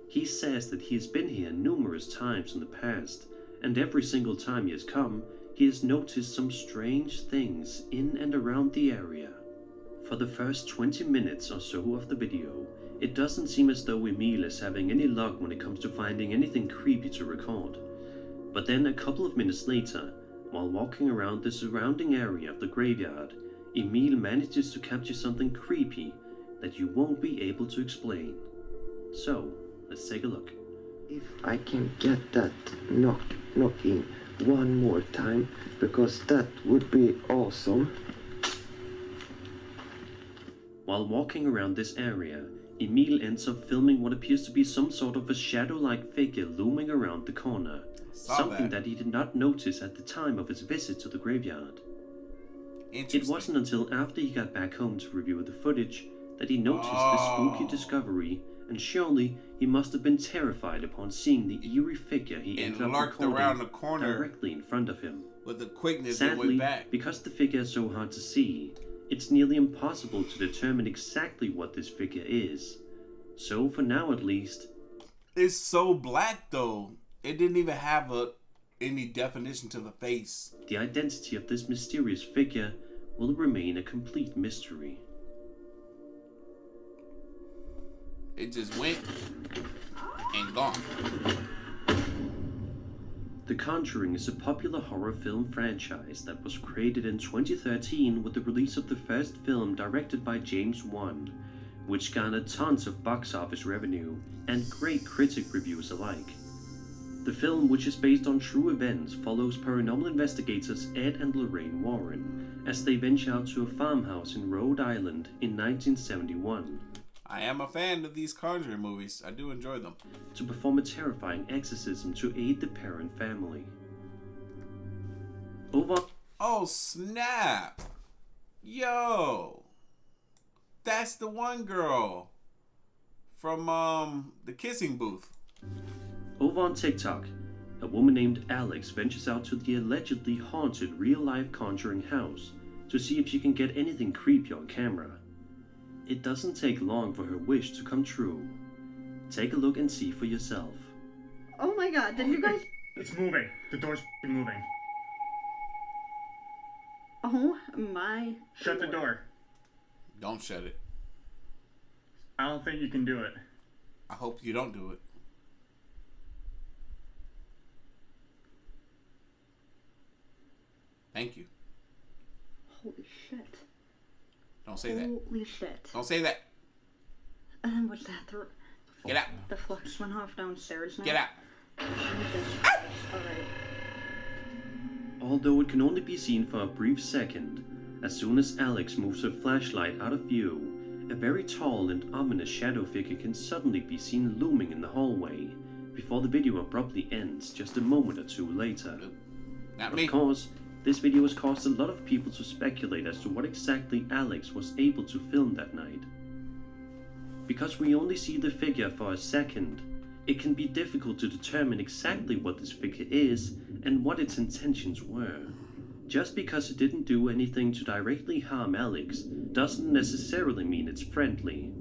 He says that he has been here numerous times in the past, and every single time he has come, he has noticed some strange things in and around the area. For the first 20 minutes or so of the video, it doesn't seem as though Emil is having any luck when it comes to finding anything creepy to record. But then a couple of minutes later, while walking around the surrounding area of the graveyard, Emil manages to capture something creepy that you won't be able to explain. So, let's take a look. If I can get that knocking one more time, because that would be awesome. While walking around this area, Emil ends up filming what appears to be some sort of a shadow-like figure looming around the corner, something that he did not notice at the time of his visit to the graveyard. It wasn't until after he got back home to review the footage that he noticed this spooky discovery, and surely he must have been terrified upon seeing the eerie figure he ended up recording around the corner directly in front of him. With the quickness Sadly, that went back. because the figure is so hard to see, it's nearly impossible to determine exactly what this figure is. So for now at least, it's so black though. It didn't even have any definition to the face. The identity of this mysterious figure will remain a complete mystery. It just went and gone. The Conjuring is a popular horror film franchise that was created in 2013 with the release of the first film directed by James Wan, which garnered tons of box office revenue and great critic reviews alike. The film, which is based on true events, follows paranormal investigators Ed and Lorraine Warren as they venture out to a farmhouse in Rhode Island in 1971. I am a fan of these Conjuring movies. I do enjoy them. To perform a terrifying exorcism to aid the parent family. Oh snap! Yo! That's the one girl from the kissing booth. Over on TikTok, a woman named Alex ventures out to the allegedly haunted real-life Conjuring house to see if she can get anything creepy on camera. It doesn't take long for her wish to come true. Take a look and see for yourself. Oh my god, did you guys... It's moving. The door's moving. Oh my... Shut the door. Don't shut it. I don't think you can do it. I hope you don't do it. Thank you. Holy shit. Don't say that. Holy shit. Don't say that. What's that? Get out. The flux went off downstairs now. Get out. Alright. Although it can only be seen for a brief second, as soon as Alex moves her flashlight out of view, a very tall and ominous shadow figure can suddenly be seen looming in the hallway, before the video abruptly ends just a moment or two later. Not me. Of course, this video has caused a lot of people to speculate as to what exactly Alex was able to film that night. Because we only see the figure for a second, it can be difficult to determine exactly what this figure is and what its intentions were. Just because it didn't do anything to directly harm Alex doesn't necessarily mean it's friendly.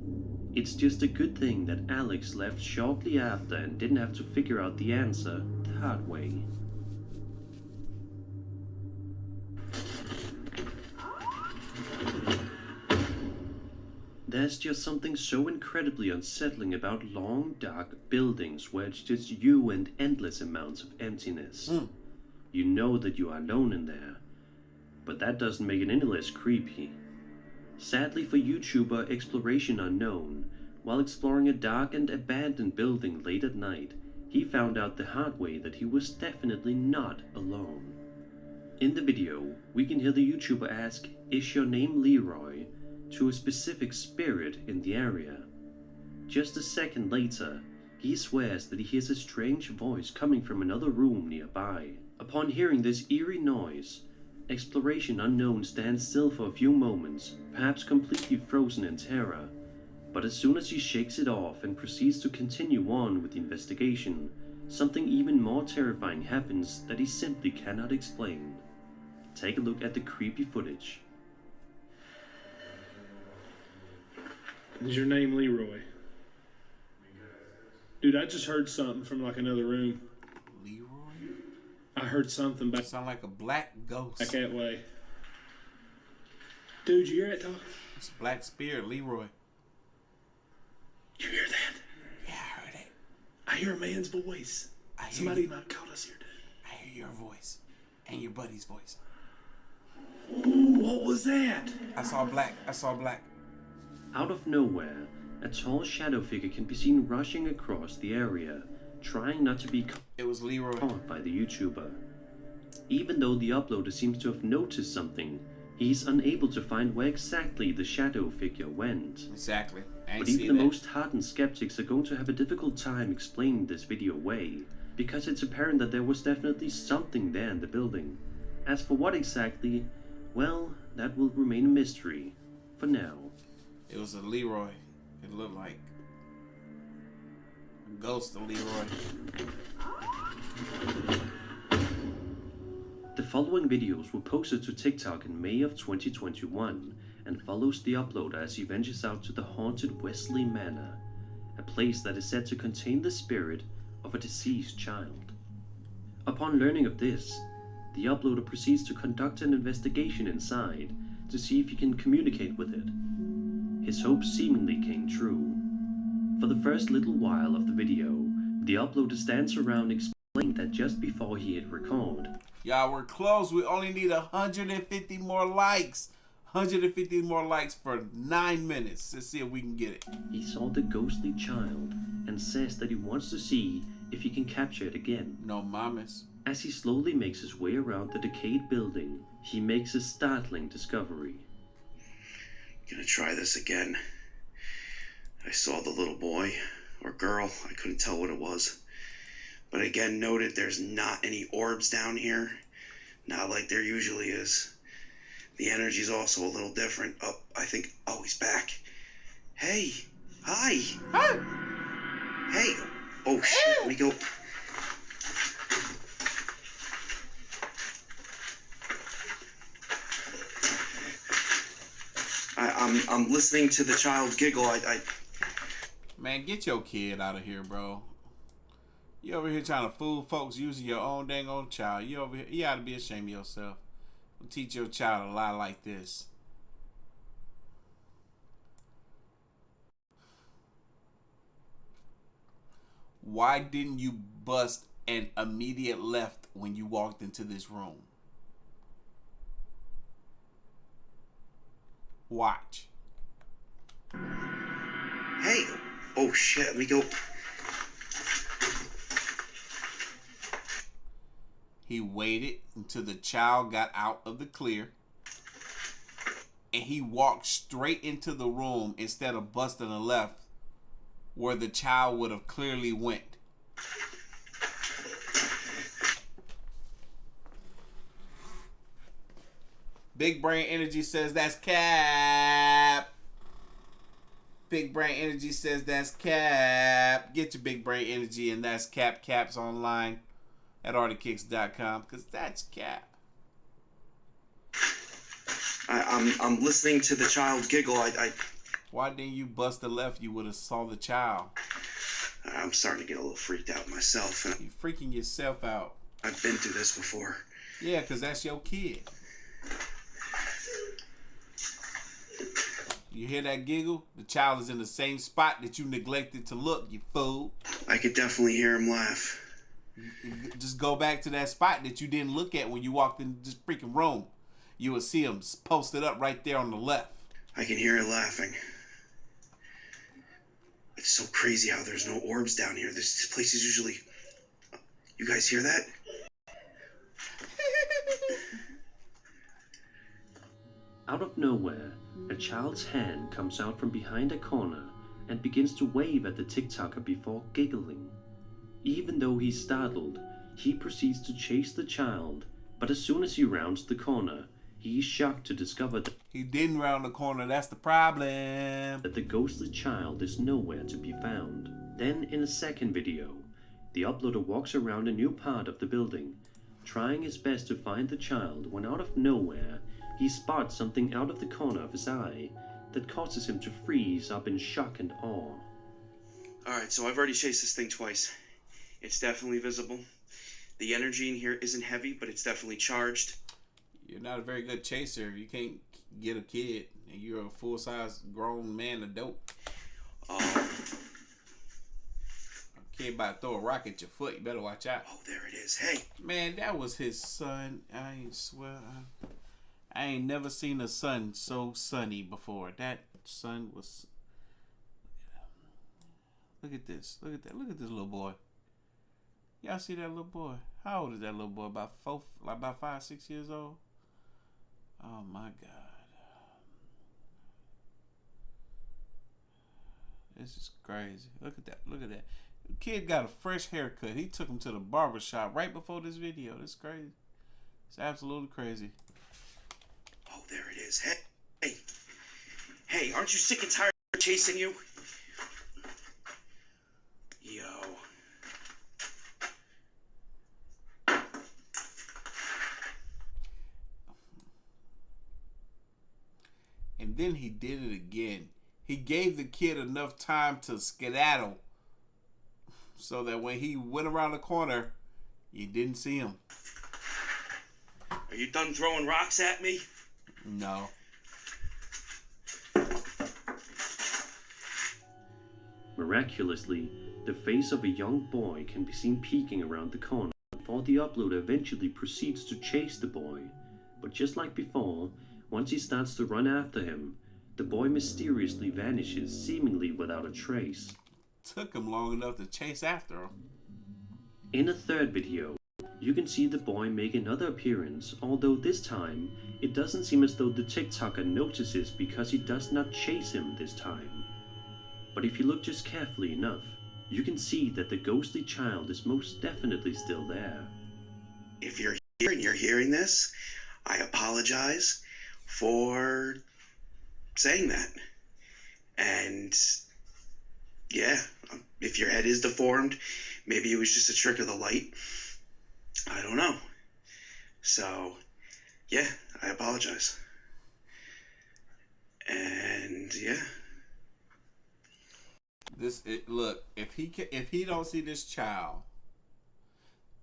It's just a good thing that Alex left shortly after and didn't have to figure out the answer the hard way. There's just something so incredibly unsettling about long, dark buildings where it's just you and endless amounts of emptiness. You know that you are alone in there, but that doesn't make it any less creepy. Sadly for YouTuber Exploration Unknown, while exploring a dark and abandoned building late at night, he found out the hard way that he was definitely not alone. In the video, we can hear the YouTuber ask, "Is your name Leroy?" to a specific spirit in the area. Just a second later, he swears that he hears a strange voice coming from another room nearby. Upon hearing this eerie noise, Exploration Unknown stands still for a few moments, perhaps completely frozen in terror, but as soon as he shakes it off and proceeds to continue on with the investigation, something even more terrifying happens that he simply cannot explain. Take a look at the creepy footage. Is your name Leroy? Dude, I just heard something from like another room. Leroy? I heard something back. Sound like a black ghost. Back that way. Dude, you hear that talk? It's a black spirit, Leroy. You hear that? Yeah, I heard it. I hear a man's voice. Somebody might have called us here, dude. I hear your voice. And your buddy's voice. Ooh, what was that? I saw black. I saw black. Out of nowhere, a tall shadow figure can be seen rushing across the area, trying not to be caught by the YouTuber. Even though the uploader seems to have noticed something, he's unable to find where exactly the shadow figure went. Exactly. But even the most hardened skeptics are going to have a difficult time explaining this video away, because it's apparent that there was definitely something there in the building. As for what exactly, well, that will remain a mystery for now. It was a Leroy. It looked like a ghost of Leroy. The following videos were posted to TikTok in May of 2021 and follows the uploader as he ventures out to the haunted Wesley Manor, a place that is said to contain the spirit of a deceased child. Upon learning of this, the uploader proceeds to conduct an investigation inside to see if he can communicate with it. His hopes seemingly came true. For the first little while of the video, the uploader stands around explaining that just before he hit record, Y'all, we're close. We only need 150 more likes. 150 more likes for 9 minutes. Let's see if we can get it. he saw the ghostly child and says that he wants to see if he can capture it again. No mames. As he slowly makes his way around the decayed building, he makes a startling discovery. Gonna try this again. I saw the little boy or girl, I couldn't tell what it was. But again noted there's not any orbs down here. Not like there usually is. The energy's also a little different. Oh, I think, oh, he's back. Hey, hi. Hi. Hey, oh shit, let me go. I'm listening to the child giggle. Man, get your kid out of here, bro. You over here trying to fool folks using your own dang old child. You over here, you ought to be ashamed of yourself. Don't teach your child a lie like this. Why didn't you bust an immediate left when you walked into this room? Watch. Hey, oh shit, let me go. He waited until the child got out of the clear, and he walked straight into the room instead of busting a left where the child would have clearly went. Big Brain Energy says that's cap. Big Brain Energy says that's cap. Get your Big Brain Energy and that's cap. Caps online at Artofkickz.com because that's cap. I'm listening to the child giggle. Why didn't you bust the left? You would have saw the child. I'm starting to get a little freaked out myself. You freaking yourself out. I've been through this before. Yeah, because that's your kid. You hear that giggle? The child is in the same spot that you neglected to look, you fool. I could definitely hear him laugh. Just go back to that spot that you didn't look at when you walked in this freaking room. You will see him posted up right there on the left. I can hear it laughing. It's so crazy how there's no orbs down here. This place is usually... You guys hear that? Out of nowhere, a child's hand comes out from behind a corner and begins to wave at the TikToker before giggling. Even though he's startled, he proceeds to chase the child, but as soon as he rounds the corner, he's shocked to discover that he didn't round the corner, that's the problem. That the ghostly child is nowhere to be found. Then in a second video, the uploader walks around a new part of the building, trying his best to find the child when out of nowhere, he spots something out of the corner of his eye that causes him to freeze up in shock and awe. Alright, so I've already chased this thing twice. It's definitely visible. The energy in here isn't heavy, but it's definitely charged. You're not a very good chaser if you can't get a kid and you're a full-size grown man adult. A kid about to throw a rock at your foot, you better watch out. Oh, there it is. Hey. Man, that was his son. I ain't never seen a sun so sunny before. That sun was... Look at this. Look at that. Look at this little boy. Y'all see that little boy? How old is that little boy? About 5, 6 years old? Oh my God. This is crazy. Look at that. Look at that. The kid got a fresh haircut. He took him to the barber shop right before this video. This is crazy. It's absolutely crazy. Oh, there it is. Hey. Hey, aren't you sick and tired of chasing you? Yo. And then he did it again. He gave the kid enough time to skedaddle so that when he went around the corner, you didn't see him. Are you done throwing rocks at me? No. Miraculously, the face of a young boy can be seen peeking around the corner before the uploader eventually proceeds to chase the boy. But just like before, once he starts to run after him, the boy mysteriously vanishes, seemingly without a trace. Took him long enough to chase after him. In a third video, you can see the boy make another appearance, although this time, it doesn't seem as though the TikToker notices because he does not chase him this time. But if you look just carefully enough, you can see that the ghostly child is most definitely still there. If you're here and you're hearing this, I apologize for saying that. And yeah, if your head is deformed, maybe it was just a trick of the light. I don't know. So yeah, I apologize. And yeah. Look, if he don't see this child,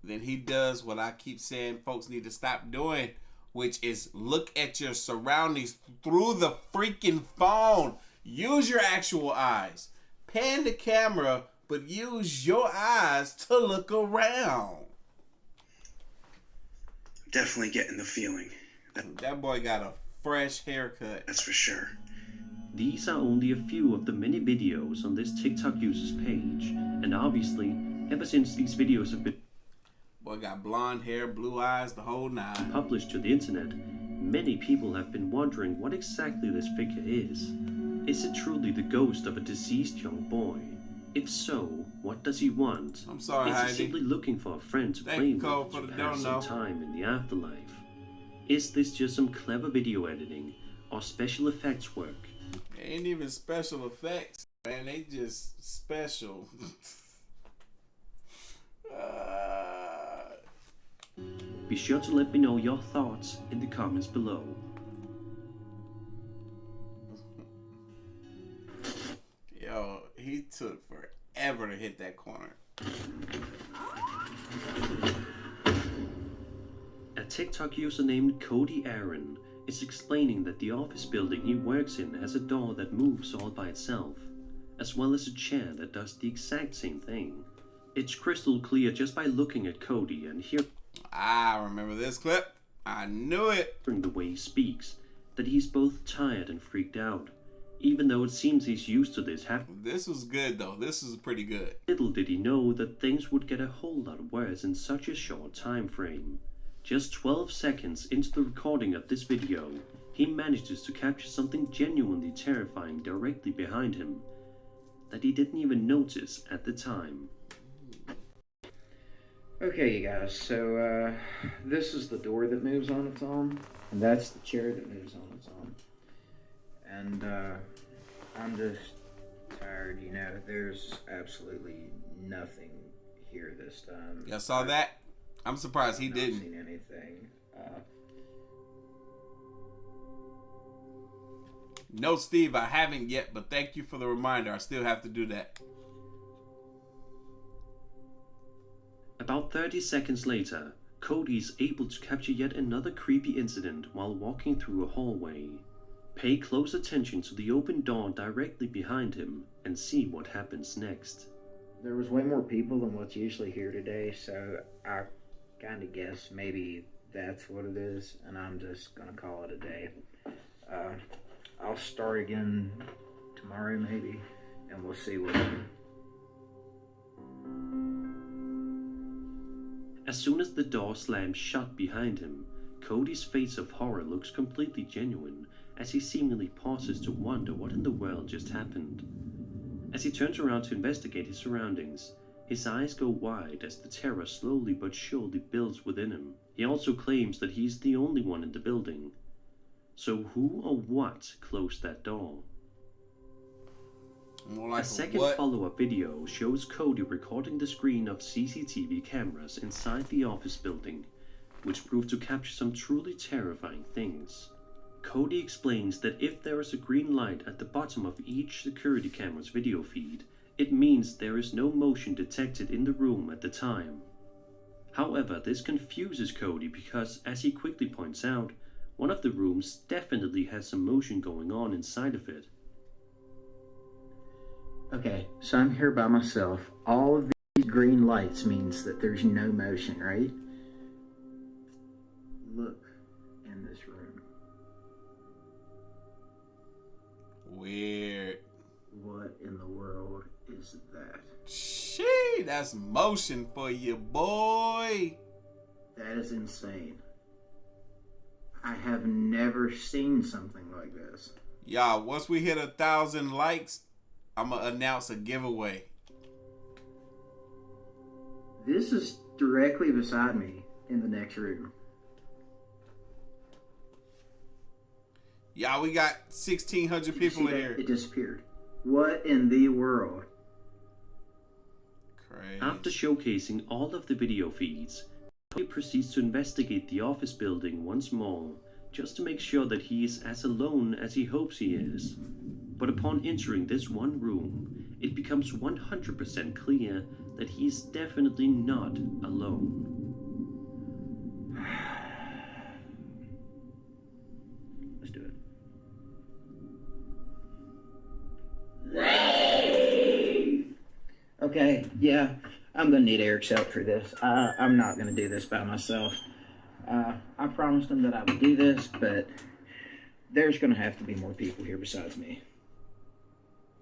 then he does what I keep saying folks need to stop doing, which is look at your surroundings through the freaking phone. Use your actual eyes. Pan the camera, but use your eyes to look around. Definitely getting the feeling. That boy got a fresh haircut. That's for sure. These are only a few of the many videos on this TikTok user's page, and obviously, ever since these videos have been boy got blonde hair, blue eyes, the whole nine. Published to the internet, many people have been wondering what exactly this figure is. Is it truly the ghost of a deceased young boy? If so, what does he want? I'm sorry, Is Heidi. he simply looking for a friend to play with for to the pass don't some know. time in the afterlife? Is this just some clever video editing or special effects work? Ain't even special effects, man. They just special. Be sure to let me know your thoughts in the comments below. Yo, he took forever to hit that corner. A TikTok user named Cody Aaron is explaining that the office building he works in has a door that moves all by itself, as well as a chair that does the exact same thing. It's crystal clear just by looking at Cody and hearing I remember this clip. I knew it. The way he speaks, that he's both tired and freaked out, even though it seems he's used to this happening. This was good though. This is pretty good. Little did he know that things would get a whole lot worse in such a short time frame. Just 12 seconds into the recording of this video, he manages to capture something genuinely terrifying directly behind him that he didn't even notice at the time. Okay, you guys, so this is the door that moves on its own, and that's the chair that moves on its own. And I'm just tired, you know, there's absolutely nothing here this time. Y'all saw that? I'm surprised he I've didn't. not seen anything. No, Steve, I haven't yet, but thank you for the reminder. I still have to do that. About 30 seconds later, Cody is able to capture yet another creepy incident while walking through a hallway. Pay close attention to the open door directly behind him and see what happens next. There was way more people than what's usually here today, so I kind of guess maybe that's what it is, and I'm just gonna call it a day. I'll start again tomorrow maybe, and we'll see what. As soon as the door slams shut behind him, Cody's face of horror looks completely genuine as he seemingly pauses to wonder what in the world just happened. As he turns around to investigate his surroundings, his eyes go wide as the terror slowly but surely builds within him. He also claims that he's the only one in the building. So who or what closed that door? More like a second follow-up video shows Cody recording the screen of CCTV cameras inside the office building, which prove to capture some truly terrifying things. Cody explains that if there is a green light at the bottom of each security camera's video feed, it means there is no motion detected in the room at the time. However, this confuses Cody because, as he quickly points out, one of the rooms definitely has some motion going on inside of it. Okay, so I'm here by myself. All of these green lights means that there's no motion, right? Look in this room. Weird. What in the world is that? Shee, that's motion for you, boy. That is insane. I have never seen something like this. Y'all, once we hit 1,000 likes, I'm gonna announce a giveaway. This is directly beside me in the next room. Y'all, we got 1,600 people in here. It disappeared. What in the world? Crazy. After showcasing all of the video feeds, Cody proceeds to investigate the office building once more, just to make sure that he is as alone as he hopes he is. But upon entering this one room, it becomes 100% clear that he is definitely not alone. Let's do it. Okay, yeah, I'm gonna need Eric's help for this. I'm not gonna do this by myself. I promised him that I would do this, but there's gonna have to be more people here besides me.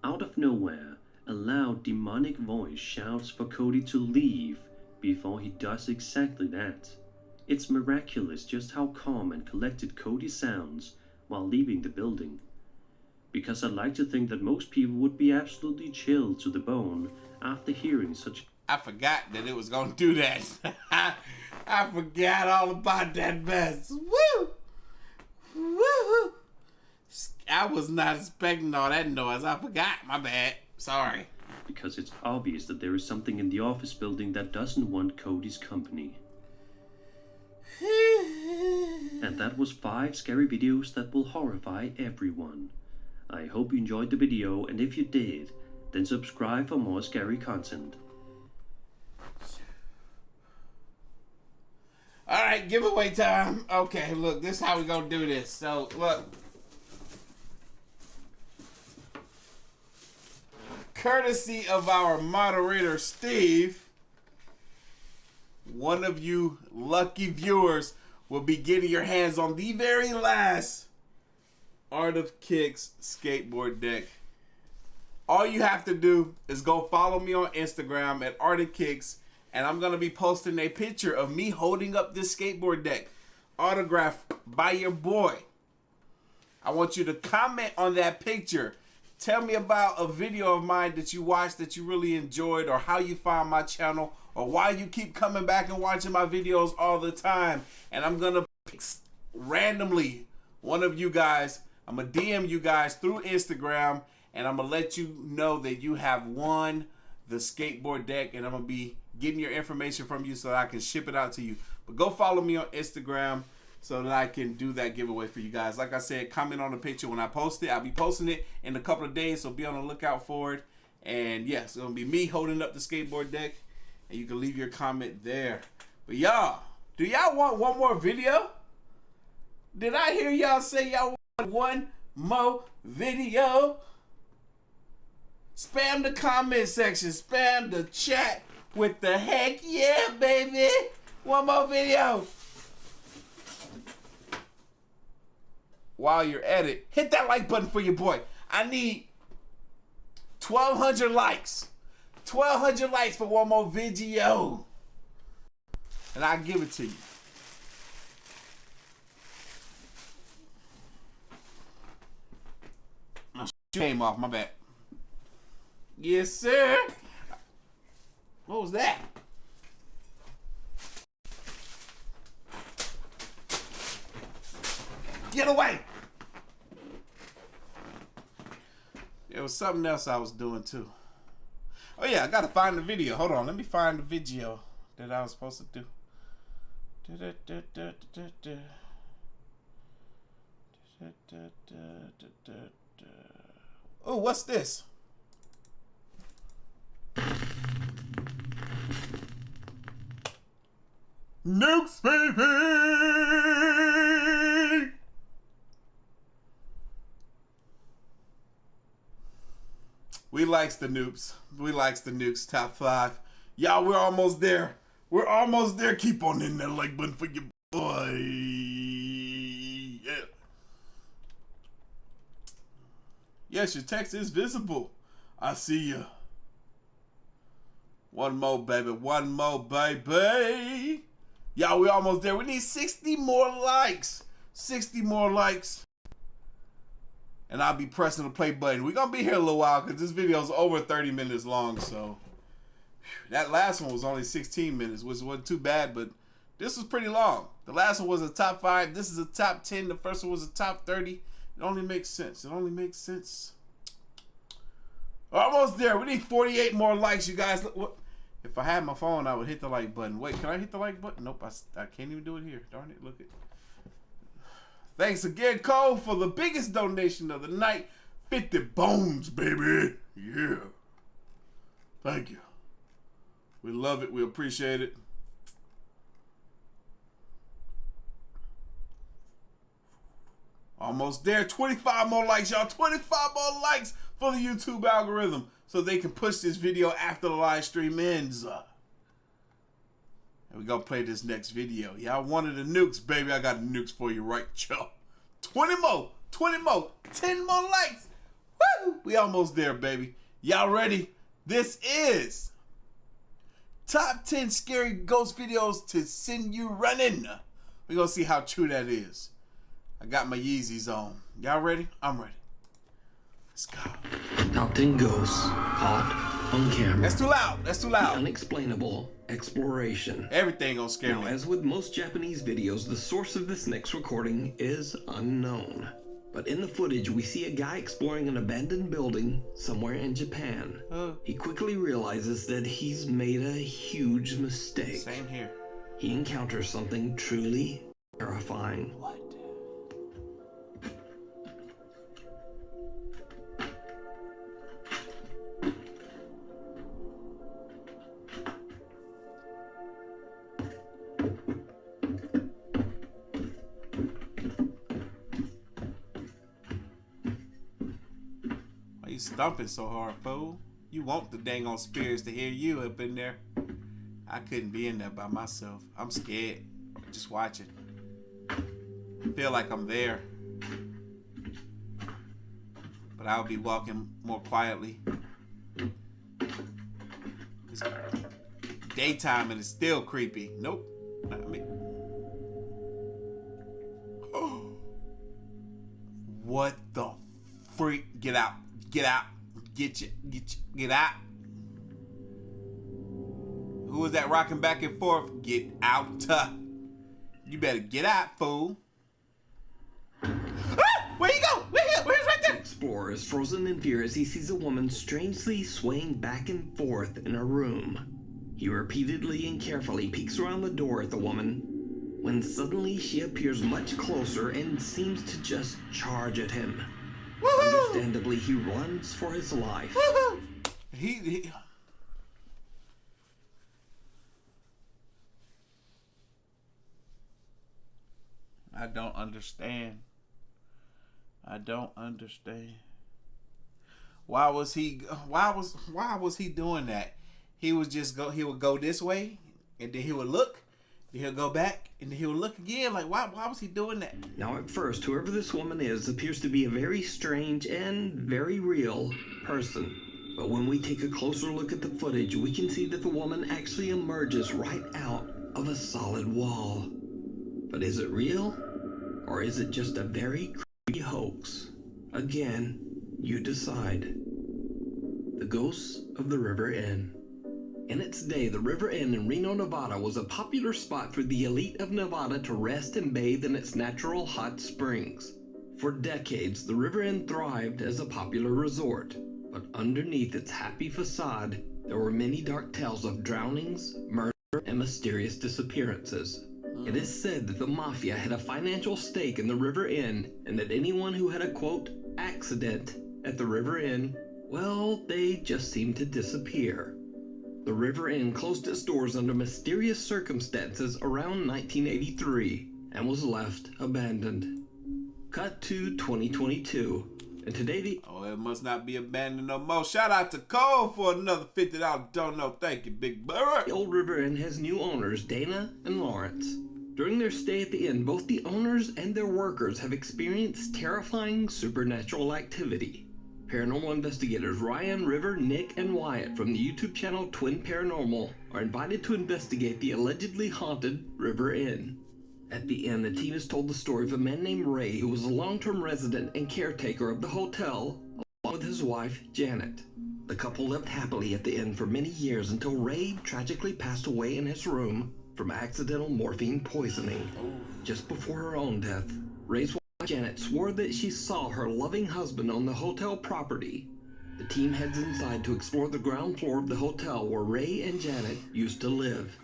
Out of nowhere, a loud demonic voice shouts for Cody to leave before he does exactly that. It's miraculous just how calm and collected Cody sounds while leaving the building. Because I'd like to think that most people would be absolutely chilled to the bone after hearing such. I forgot that it was gonna do that. I forgot all about that mess. Woo! Woo! I was not expecting all that noise. I forgot. My bad. Sorry. Because it's obvious that there is something in the office building that doesn't want Cody's company. And that was 5 scary videos that will horrify everyone. I hope you enjoyed the video, and if you did, then subscribe for more scary content. All right, giveaway time. Okay, look, this is how we gonna do this. So, look. Courtesy of our moderator, Steve, one of you lucky viewers will be getting your hands on the very last Artofkickz skateboard deck. All you have to do is go follow me on Instagram at Artofkickz, and I'm going to be posting a picture of me holding up this skateboard deck, autographed by your boy. I want you to comment on that picture. Tell me about a video of mine that you watched that you really enjoyed, or how you found my channel, or why you keep coming back and watching my videos all the time. And I'm going to pick randomly one of you guys. I'm going to DM you guys through Instagram, and I'm going to let you know that you have won the skateboard deck, and I'm going to be getting your information from you so that I can ship it out to you. But go follow me on Instagram so that I can do that giveaway for you guys. Like I said, comment on the picture when I post it. I'll be posting it in a couple of days, so be on the lookout for it. And yes, it's going to be me holding up the skateboard deck, and you can leave your comment there. But y'all, do y'all want one more video? Did I hear y'all say y'all want one more video? Spam the comment section, spam the chat with the heck yeah, baby. One more video. While you're at it, hit that like button for your boy. I need 1,200 likes. 1,200 likes for one more video. And I'll give it to you. My shoe came off, my bad. Yes, sir. What was that? Get away! There was something else I was doing too. Oh yeah, I gotta find the video. Hold on, let me find the video that I was supposed to do. Oh, what's this? Nukes, baby! We likes the nukes. We likes the nukes. Top 5. Y'all, we're almost there. We're almost there. Keep on hitting that like button for your boy. Yeah. Yes, your text is visible. I see you. One more, baby. One more, baby. Y'all, we almost there. We need 60 more likes. 60 more likes. And I'll be pressing the play button. We're going to be here a little while because this video is over 30 minutes long. So that last one was only 16 minutes, which wasn't too bad, but this was pretty long. The last one was a top 5. This is a top 10. The first one was a top 30. It only makes sense. It only makes sense. Almost there. We need 48 more likes, you guys. Look, if I had my phone, I would hit the like button. Wait, can I hit the like button? Nope, I can't even do it here. Darn it. Look at. Thanks again, Cole, for the biggest donation of the night. 50 bones, baby. Yeah. Thank you. We love it. We appreciate it. Almost there. 25 more likes, y'all. 25 more likes for the YouTube algorithm so they can push this video after the live stream ends. And we're going to play this next video. Y'all wanted the nukes, baby. I got the nukes for you right, y'all. 20 more. 20 more. 10 more likes. Woo! We almost there, baby. Y'all ready? This is top 10 scary ghost videos to send you running. We're going to see how true that is. I got my Yeezys on. Y'all ready? I'm ready. Let's go. Top 10 ghosts caught on camera. That's too loud. That's too loud. The unexplainable exploration. Everything gonna scare me. Now, as with most Japanese videos, the source of this next recording is unknown. But in the footage, we see a guy exploring an abandoned building somewhere in Japan. He quickly realizes that he's made a huge mistake. Same here. He encounters something truly terrifying. What? you stumping so hard, fool? You want the dang on spirits to hear you up in there. I couldn't be in there by myself. I'm scared. Just watching. Feel like I'm there. But I'll be walking more quietly. It's daytime and it's still creepy. Nope. Not me. Oh. What the freak? Get out. Get out. Get out. Who is that rocking back and forth? Get out. You better get out, fool. Ah! Where you go? Where's right there? The explorer is frozen in fear as he sees a woman strangely swaying back and forth in a room. He repeatedly and carefully peeks around the door at the woman, when suddenly she appears much closer and seems to just charge at him. Woo-hoo! Understandably, he runs for his life. Woo-hoo! He I don't understand. Why was he doing that? He would go this way and then he would look, then he'll go back and then he would look again. Like why was he doing that? Now at first, whoever this woman is appears to be a very strange and very real person. But when we take a closer look at the footage, we can see that the woman actually emerges right out of a solid wall. But is it real? Or is it just a very creepy hoax? Again, you decide. The Ghosts of the River Inn. In its day, the River Inn in Reno, Nevada was a popular spot for the elite of Nevada to rest and bathe in its natural hot springs. For decades, the River Inn thrived as a popular resort, but underneath its happy facade, there were many dark tales of drownings, murder, and mysterious disappearances. It is said that the mafia had a financial stake in the River Inn, and that anyone who had a, quote, accident at the River Inn, well, they just seemed to disappear. The River Inn closed its doors under mysterious circumstances around 1983, and was left abandoned. Cut to 2022, and today Oh, it must not be abandoned no more. Shout out to Cole for another $50 don't know. Thank you, big brother. The old River Inn has new owners, Dana and Lawrence. During their stay at the inn, both the owners and their workers have experienced terrifying supernatural activity. Paranormal investigators Ryan, River, Nick, and Wyatt from the YouTube channel Twin Paranormal are invited to investigate the allegedly haunted River Inn. At the inn, the team is told the story of a man named Ray who was a long-term resident and caretaker of the hotel, along with his wife, Janet. The couple lived happily at the inn for many years until Ray tragically passed away in his room from accidental morphine poisoning. Just before her own death, Ray's wife, Janet, swore that she saw her loving husband on the hotel property. The team heads inside to explore the ground floor of the hotel where Ray and Janet used to live.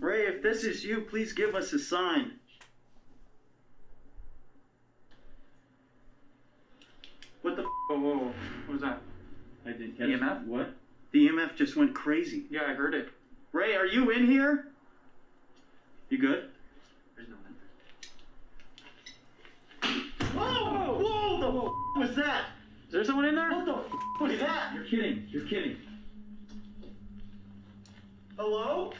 Ray, if this is you, please give us a sign. What the Whoa. What was that? I didn't catch EMF? What? The EMF just went crazy. Yeah, I heard it. Ray, are you in here? You good? There's no one. Whoa! Whoa! The f was that? Is there someone in there? What the f was that? You're kidding. You're kidding. Hello?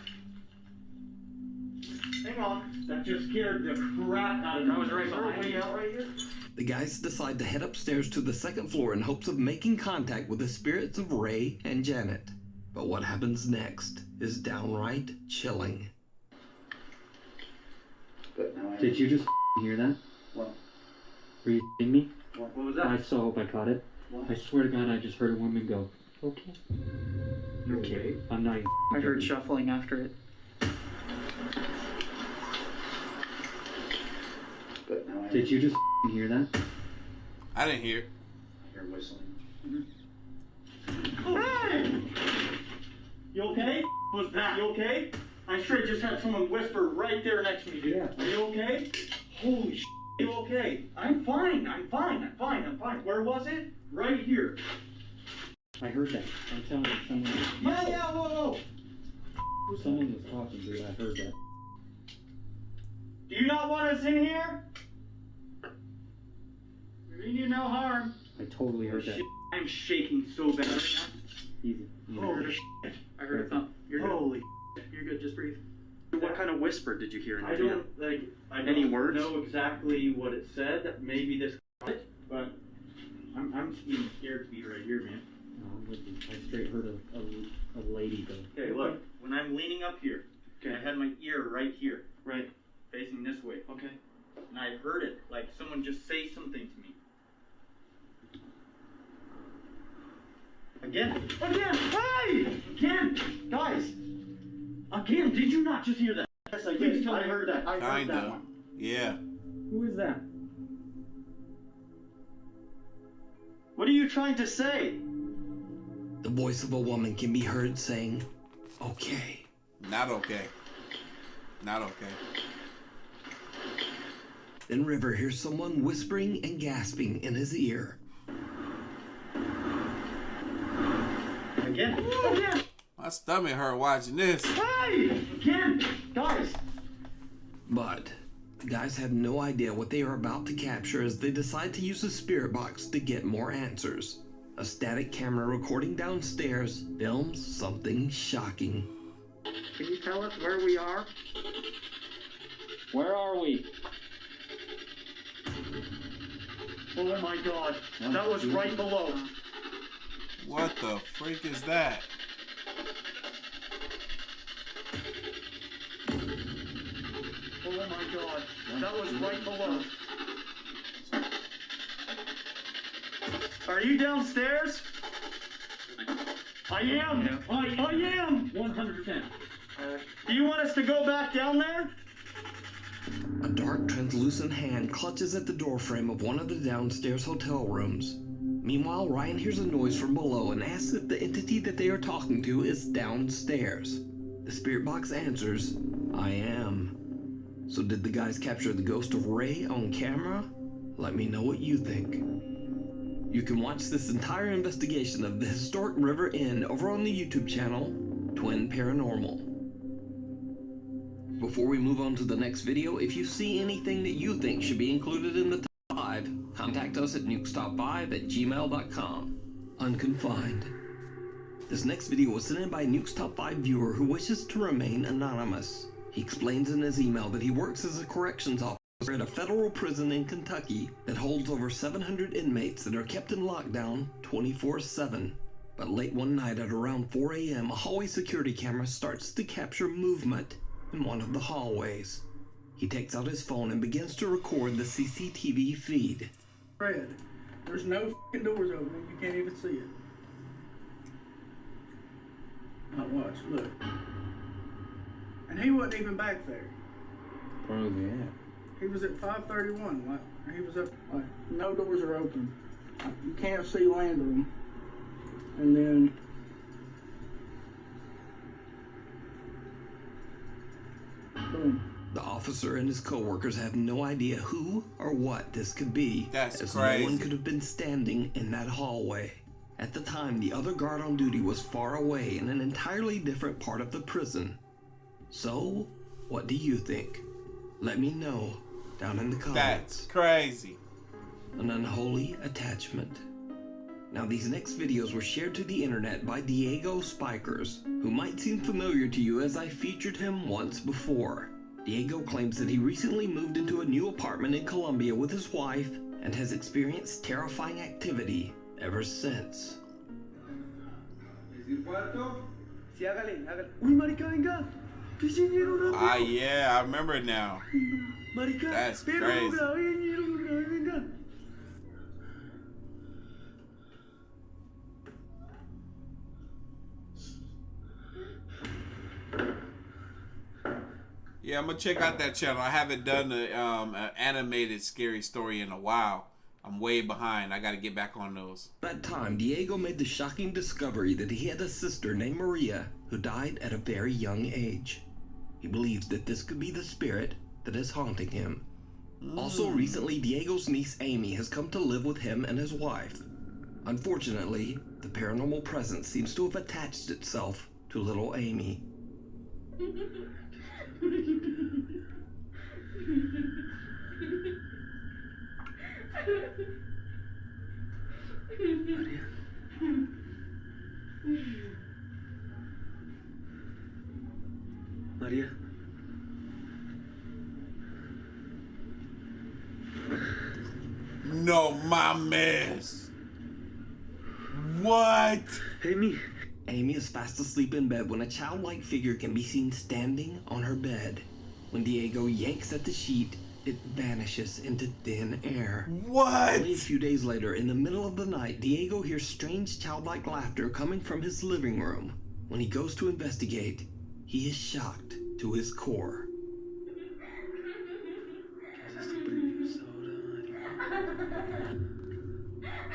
Hang on. That just scared the crap out of me. I was right behind way you. out right here. The guys decide to head upstairs to the second floor in hopes of making contact with the spirits of Ray and Janet. But what happens next is downright chilling. Did you just hear that? What? Were you kidding me? What was that? I so hope I caught it. What? I swear to God, I just heard a woman go, okay. You okay? I'm not even I heard shuffling after it. Did you just hear that? I didn't hear. I hear whistling. Hey! You okay? What's that? You okay? I straight just had someone whisper right there next to me, dude. Yeah. Are you okay? Holy sh! Are you okay? I'm fine. I'm fine. Where was it? Right here. I heard that. I'm telling you, someone Whoa! someone was talking, dude. I heard that. Do you not want us in here? We mean you no harm. I totally heard that. Shit, I'm shaking so bad right now. Easy. Holy shit. I heard a thump. You're good. Holy shit. You're good, just breathe. What kind of whisper did you hear? I don't, like, I Any don't words? know exactly what it said. Maybe this but I'm even scared to be right here, man. No, I'm with you. I straight heard a lady go. Okay, look. When I'm leaning up here, okay, I had my ear right here. Right. Facing this way. Okay. And I heard it, like someone just say something to me. Again! Hey! Again! Guys! Again, did you not just hear that? Yes, I did. I heard that. I heard that one. Yeah. Who is that? What are you trying to say? The voice of a woman can be heard saying, okay. Not okay. Not okay. Then River hears someone whispering and gasping in his ear. Again. Again. My stomach hurt watching this. Hey! Again! Guys! But the guys have no idea what they are about to capture as they decide to use the spirit box to get more answers. A static camera recording downstairs films something shocking. Can you tell us where we are? Where are we? Oh my god. That was right below. What the freak is that? Oh my god. That was right below. Are you downstairs? I am. I am. 100%. Do you want us to go back down there? A dark, translucent hand clutches at the doorframe of one of the downstairs hotel rooms. Meanwhile, Ryan hears a noise from below and asks if the entity that they are talking to is downstairs. The spirit box answers, I am. So did the guys capture the ghost of Ray on camera? Let me know what you think. You can watch this entire investigation of the historic River Inn over on the YouTube channel, Twin Paranormal. Before we move on to the next video, if you see anything that you think should be included in the top 5, contact us at nukestop5@gmail.com. Unconfined. This next video was sent in by a Nukes Top 5 viewer who wishes to remain anonymous. He explains in his email that he works as a corrections officer at a federal prison in Kentucky that holds over 700 inmates that are kept in lockdown 24/7. But late one night at around 4 a.m., a hallway security camera starts to capture movement in one of the hallways. He takes out his phone and begins to record the CCTV feed. Fred, there's no f***ing doors opening. You can't even see it. Now watch, look. And he wasn't even back there. Where was he at? He was at 531. Like, he was up, like, no doors are open. Like, you can't see land room. And then boom. The officer and his co-workers have no idea who or what this could be. That's as crazy. No one could have been standing in that hallway. At the time, the other guard on duty was far away in an entirely different part of the prison. So, what do you think? Let me know down in the comments. That's crazy. An unholy attachment. Now, these next videos were shared to the internet by Diego Spikers, who might seem familiar to you as I featured him once before. Diego claims that he recently moved into a new apartment in Colombia with his wife and has experienced terrifying activity ever since. Ah, yeah, I remember it now. That's crazy. Yeah, I'm gonna check out that channel. I haven't done an animated scary story in a while. I'm way behind. I gotta get back on those. That time, Diego made the shocking discovery that he had a sister named Maria who died at a very young age. He believes that this could be the spirit that is haunting him. Also, recently, Diego's niece Amy has come to live with him and his wife. Unfortunately, the paranormal presence seems to have attached itself to little Amy. Maria? No mames. What? Amy? Amy is fast asleep in bed when a childlike figure can be seen standing on her bed. When Diego yanks at the sheet, it vanishes into thin air. What? Only a few days later, in the middle of the night, Diego hears strange childlike laughter coming from his living room. When he goes to investigate, he is shocked to his core.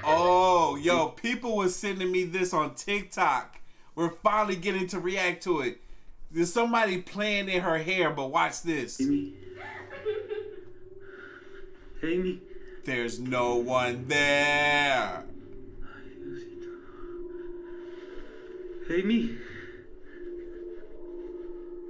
Oh, yo, people were sending me this on TikTok. We're finally getting to react to it. There's somebody playing in her hair, but watch this. Amy? Amy? There's no one there. Amy?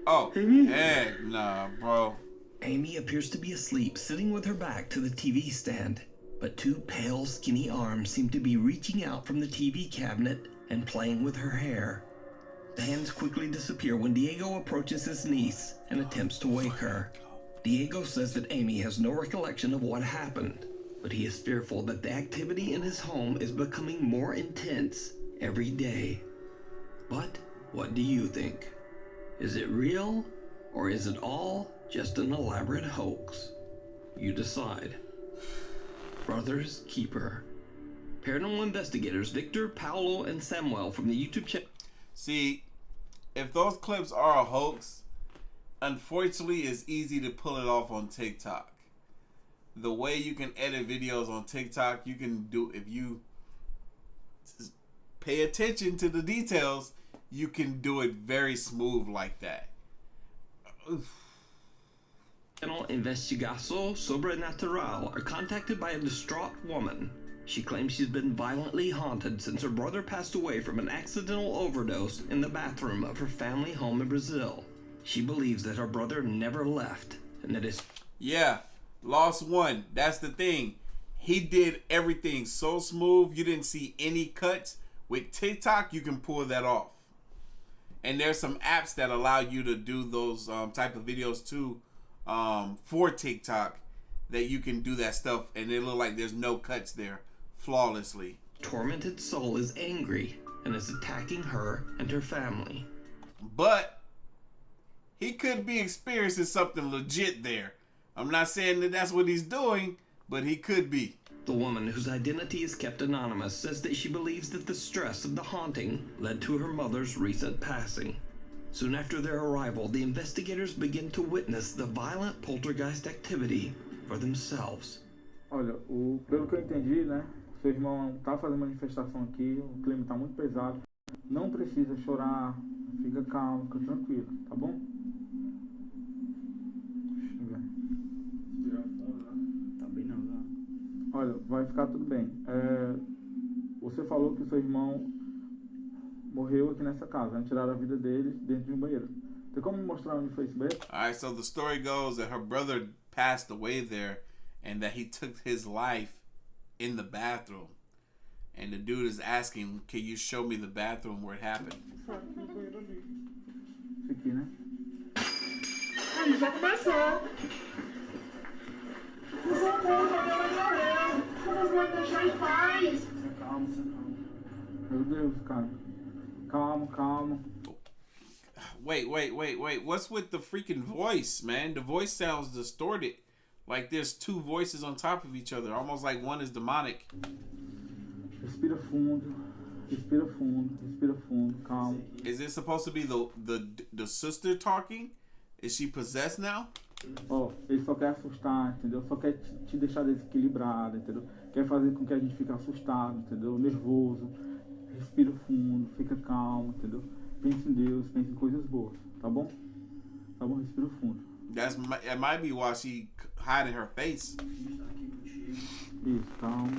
Oh, Amy? heck nah, bro. Amy appears to be asleep, sitting with her back to the TV stand. But two pale, skinny arms seem to be reaching out from the TV cabinet and playing with her hair. The hands quickly disappear when Diego approaches his niece and attempts to wake her. Diego says that Amy has no recollection of what happened, but he is fearful that the activity in his home is becoming more intense every day. But what do you think? Is it real, or is it all just an elaborate hoax? You decide. Brothers Keeper. Paranormal investigators Victor, Paolo, and Samuel from the YouTube channel. See, if those clips are a hoax, unfortunately it's easy to pull it off on TikTok. The way you can edit videos on TikTok, you can do, if you pay attention to the details, you can do it very smooth like that. Investigação Sobrenatural are contacted by a distraught woman. She claims she's been violently haunted since her brother passed away from an accidental overdose in the bathroom of her family home in Brazil. She believes that her brother never left and that his... Yeah, lost one. That's the thing. He did everything so smooth, you didn't see any cuts. With TikTok, you can pull that off. And there's some apps that allow you to do those type of videos too. For TikTok, that you can do that stuff and it look like there's no cuts there flawlessly. Tormented soul is angry and is attacking her and her family. But he could be experiencing something legit there. I'm not saying that that's what he's doing, but he could be. The woman, whose identity is kept anonymous, says that she believes that the stress of the haunting led to her mother's recent passing. Soon after their arrival, the investigators begin to witness the violent poltergeist activity for themselves. Olha, pelo que eu entendi, né? Seu irmão tá fazendo manifestação aqui, o clima tá muito pesado. Não precisa chorar, fica calmo, fica tranquilo, tá bom? Deixa eu ver. Tirar foto, né? Tá bem não, né? Olha, vai ficar tudo bem. Você falou que seu irmão morreu aqui nessa casa, né? Tiraram a vida dele dentro de um banheiro. Tem como me mostrar onde foi esse banheiro? Alright, so the story goes that her brother passed away there and that he took his life in the bathroom. And the dude is asking, can you show me the bathroom where it happened? Esse aqui, né? Aí já começou. Não vai deixar em paz. Calma. Meu Deus, cara. Calma. Wait. What's with the freaking voice, man? The voice sounds distorted. Like there's two voices on top of each other. Almost like one is demonic. Respira fundo, calma. Is it supposed to be the sister talking? Is she possessed now? Ó, ele só quer assustar, entendeu? Só quer te deixar desequilibrado, entendeu? Quer fazer com que a gente fique assustado, entendeu? Nervoso. Respira fundo, fica calmo, entendeu? Pense em Deus, pense em coisas boas, tá bom? Tá bom? Respira fundo. That might be why she hiding her face. Isso, calma.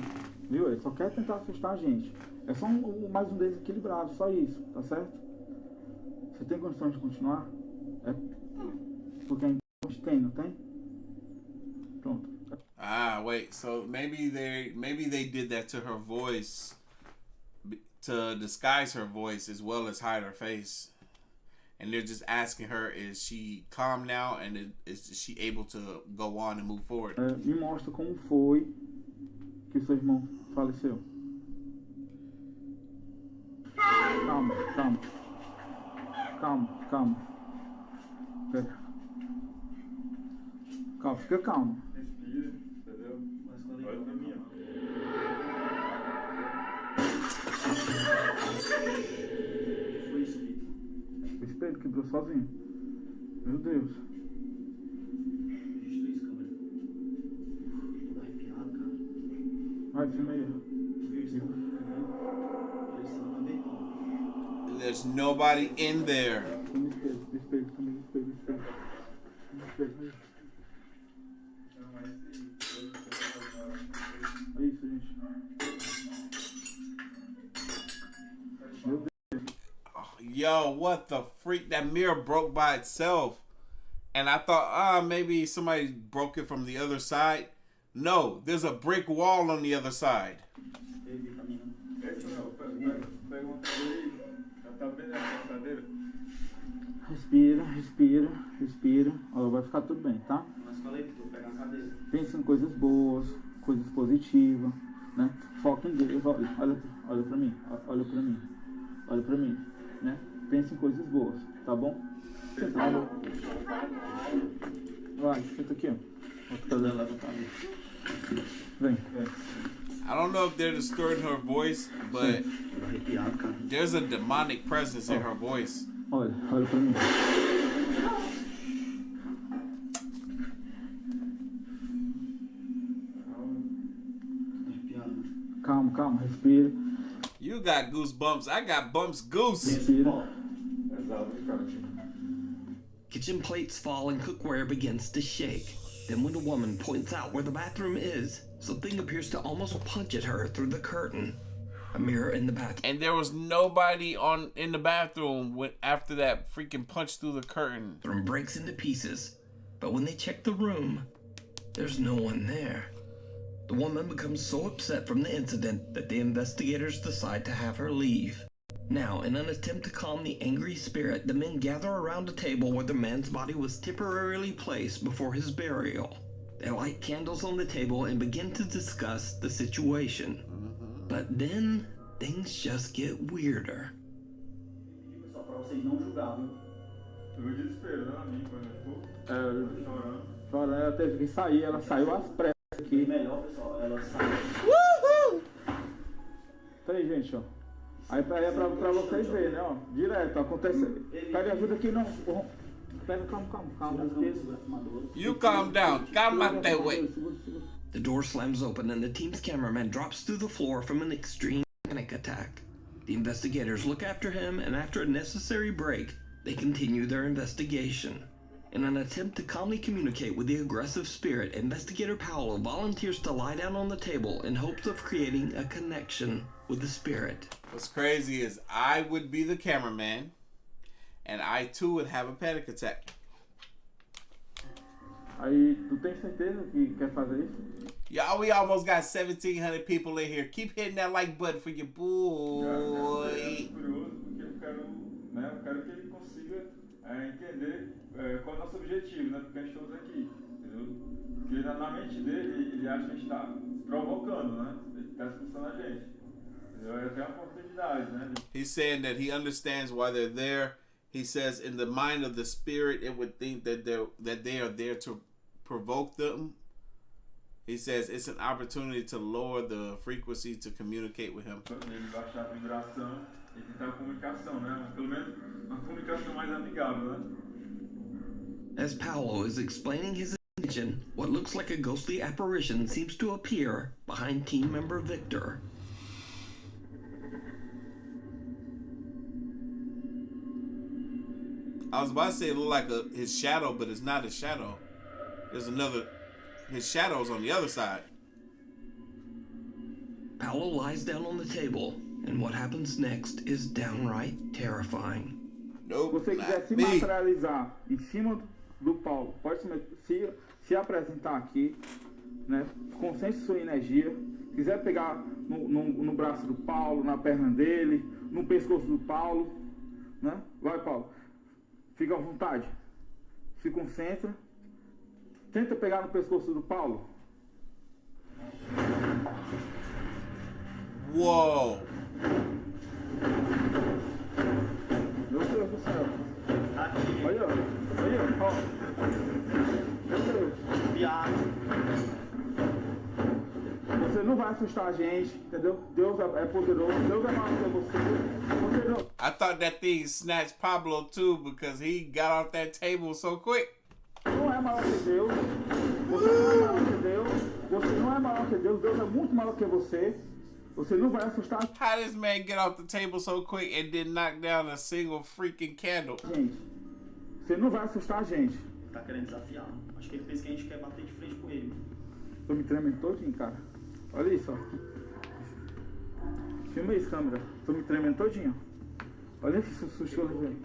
Viu? Ele só quer tentar assustar a gente. É só mais um desequilibrado, só isso, tá certo? Você tem condições de continuar? É porque a gente tem, não tem? Pronto. Ah, wait. So maybe they did that to her voice to disguise her voice as well as hide her face. And they're just asking her, is she calm now, and is she able to go on and move forward? Me mostra como foi que seu irmão faleceu. Calma, calma. Calma, calma. Pera. Calma, fica calmo. Respira, entendeu? Olha pra mim, ó. Foi isso, Vitor. O espelho quebrou sozinho. Meu Deus. Destruiu essa câmera. Tô arrepiado, cara. Vai, filma aí. Tu viu isso? Olha isso, não tá bem, pô. There's nobody in there. Espelho, também, espelho. É isso, gente. Meu Deus. Yo, what the freak? That mirror broke by itself. And I thought, maybe somebody broke it from the other side. No, there's a brick wall on the other side. Respira, respira, respira. Ó, vai ficar tudo bem, tá? Mas falei, Vitor, pega a cadeira. Pensa em coisas boas, coisas positivas, né? Foca em Deus. Olha pra mim, olha pra mim, olha pra mim, né? Pensa em coisas boas, tá bom? Senta lá. Vai, senta aqui, ó. Outra cadeira lá pra cá. Vem. I don't know if they're distorting her voice, but there's a demonic presence in her voice. Olha pra mim. Calma, respira. You got goosebumps. I got bumps goose. Respira. Kitchen plates fall and cookware begins to shake. Then when the woman points out where the bathroom is, something appears to almost punch at her through the curtain. A mirror in the bathroom. And there was nobody in the bathroom after that freaking punch through the curtain. The room breaks into pieces. But when they check the room, there's no one there. The woman becomes so upset from the incident that the investigators decide to have her leave. Now, in an attempt to calm the angry spirit, the men gather around a table where the man's body was temporarily placed before his burial. They light candles on the table and begin to discuss the situation. But then, things just get weirder. Só pra vocês não julgarem. Eu desespero, né, amigo, quando eu tô chorando, ela teve que sair, ela saiu às pressas aqui. Melhor, pessoal, ela saiu. Uhul! Tá aí, gente, ó. Aí é pra vocês verem, né, ó. Direto, acontece. Pega ajuda aqui, não. Pega, calma. You calm down. Calm out that way. The door slams open and the team's cameraman drops through the floor from an extreme panic attack. The investigators look after him, and after a necessary break, they continue their investigation. In an attempt to calmly communicate with the aggressive spirit, Investigator Paolo volunteers to lie down on the table in hopes of creating a connection with the spirit. What's crazy is I would be the cameraman, and I too would have a panic attack. Aí, tu tem certeza que quer fazer isso? Y'all, we almost got 1,700 people in here. Keep hitting that like button for your boy. curioso porque eu quero que ele consiga entender qual é o nosso objetivo, né? Porque a gente estamos aqui, entendeu? Porque na mente dele, ele acha que a gente está provocando, né? Ele está expulsando a gente. Entendeu? É até uma oportunidade, né? He's saying that he understands why they're there. He says in the mind of the spirit, it would think that they are there to provoke them. He says it's an opportunity to lower the frequency to communicate with him. Ele baixar a vibração e tentar a comunicação, né? Pelo menos uma comunicação mais amigável, né? As Paolo is explaining his intention, what looks like a ghostly apparition seems to appear behind team member Victor. I was about to say it looked like his shadow, but it's not his shadow. There's his shadow's on the other side. Paolo lies down on the table, and what happens next is downright terrifying. Nope, se você quiser se materializar em cima do Paulo, pode se apresentar aqui, né? Concentre sua energia, quiser pegar no braço do Paulo, na perna dele, no pescoço do Paulo, né? Vai, Paulo. Fica à vontade. Se concentra. Tenta pegar no pescoço do Paulo. Uou! Meu Deus do céu. Olha, ó. Meu Deus. Você não vai assustar a gente, entendeu? Deus é poderoso, Deus é maior que você. I thought that thing snatched Pablo too because he got off that table so quick. Não é maior que Deus. Você não é maior que Deus. Você não é maior que Deus. Deus é muito maior que você. Você não vai assustar. How this man get off the table so quick and didn't knock down a single freaking candle? Gente, você não vai assustar a gente. Tá querendo desafiar. Acho que ele pensa que a gente quer bater de frente com ele. Tô me tremendo todinho, cara. Olha isso, ó. Filma isso, câmera. Tô me tremendo todinho. Olha esse susto que eu levei.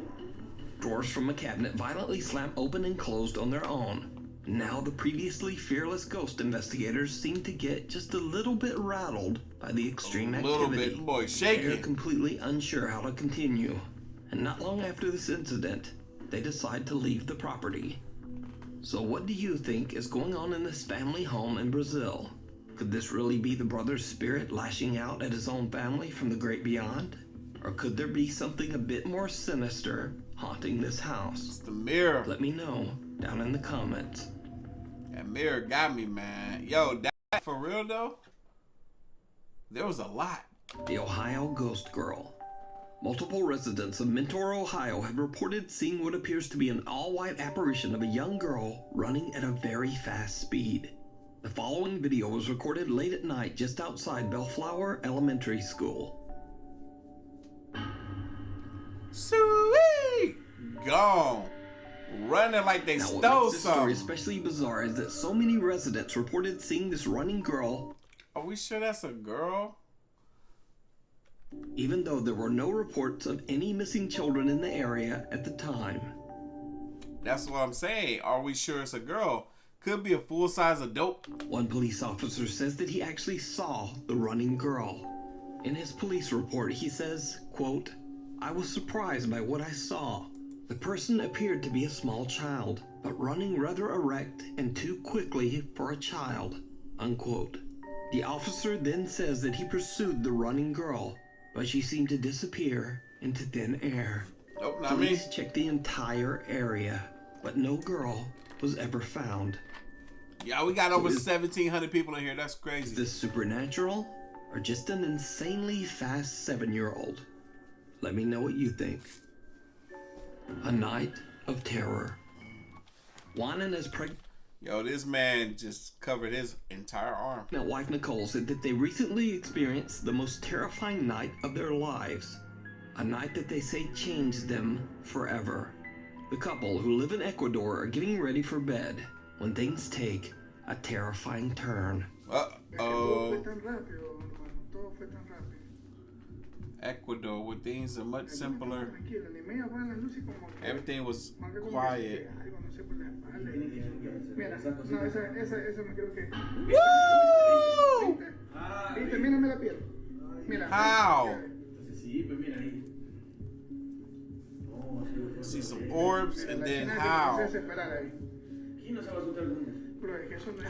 Drawers from a cabinet violently slam open and closed on their own. Now the previously fearless ghost investigators seem to get just a little bit rattled by the extreme activity. A little bit, boy, shaking. They're completely unsure how to continue. And not long after this incident, they decide to leave the property. So what do you think is going on in this family home in Brazil? Could this really be the brother's spirit lashing out at his own family from the great beyond? Or could there be something a bit more sinister haunting this house? It's the mirror. Let me know down in the comments. That mirror got me, man. Yo, that for real though? There was a lot. The Ohio Ghost Girl. Multiple residents of Mentor, Ohio have reported seeing what appears to be an all-white apparition of a young girl running at a very fast speed. The following video was recorded late at night just outside Bellflower Elementary School. Sweet! Gone. Running like they stole what makes this something. story especially bizarre is that so many residents reported seeing this running girl. Are we sure that's a girl? Even though there were no reports of any missing children in the area at the time. That's what I'm saying. Are we sure it's a girl? Could be a full-size adult. One police officer says that he actually saw the running girl. In his police report, he says, quote, "I was surprised by what I saw. The person appeared to be a small child, but running rather erect and too quickly for a child," unquote. The officer then says that he pursued the running girl, but she seemed to disappear into thin air. Nope, not me. Police checked the entire area, but no girl was ever found. Yeah, we got over 1,700 people in here. That's crazy. Is this supernatural or just an insanely fast 7-year-old? Let me know what you think. A night of terror. Juan and his Yo, this man just covered his entire arm. Now, wife Nicole said that they recently experienced the most terrifying night of their lives. A night that they say changed them forever. The couple, who live in Ecuador, are getting ready for bed when things take a terrifying turn. Uh-oh. Ecuador, where things are much simpler. Everything was quiet. Woo! How? See some orbs and then how?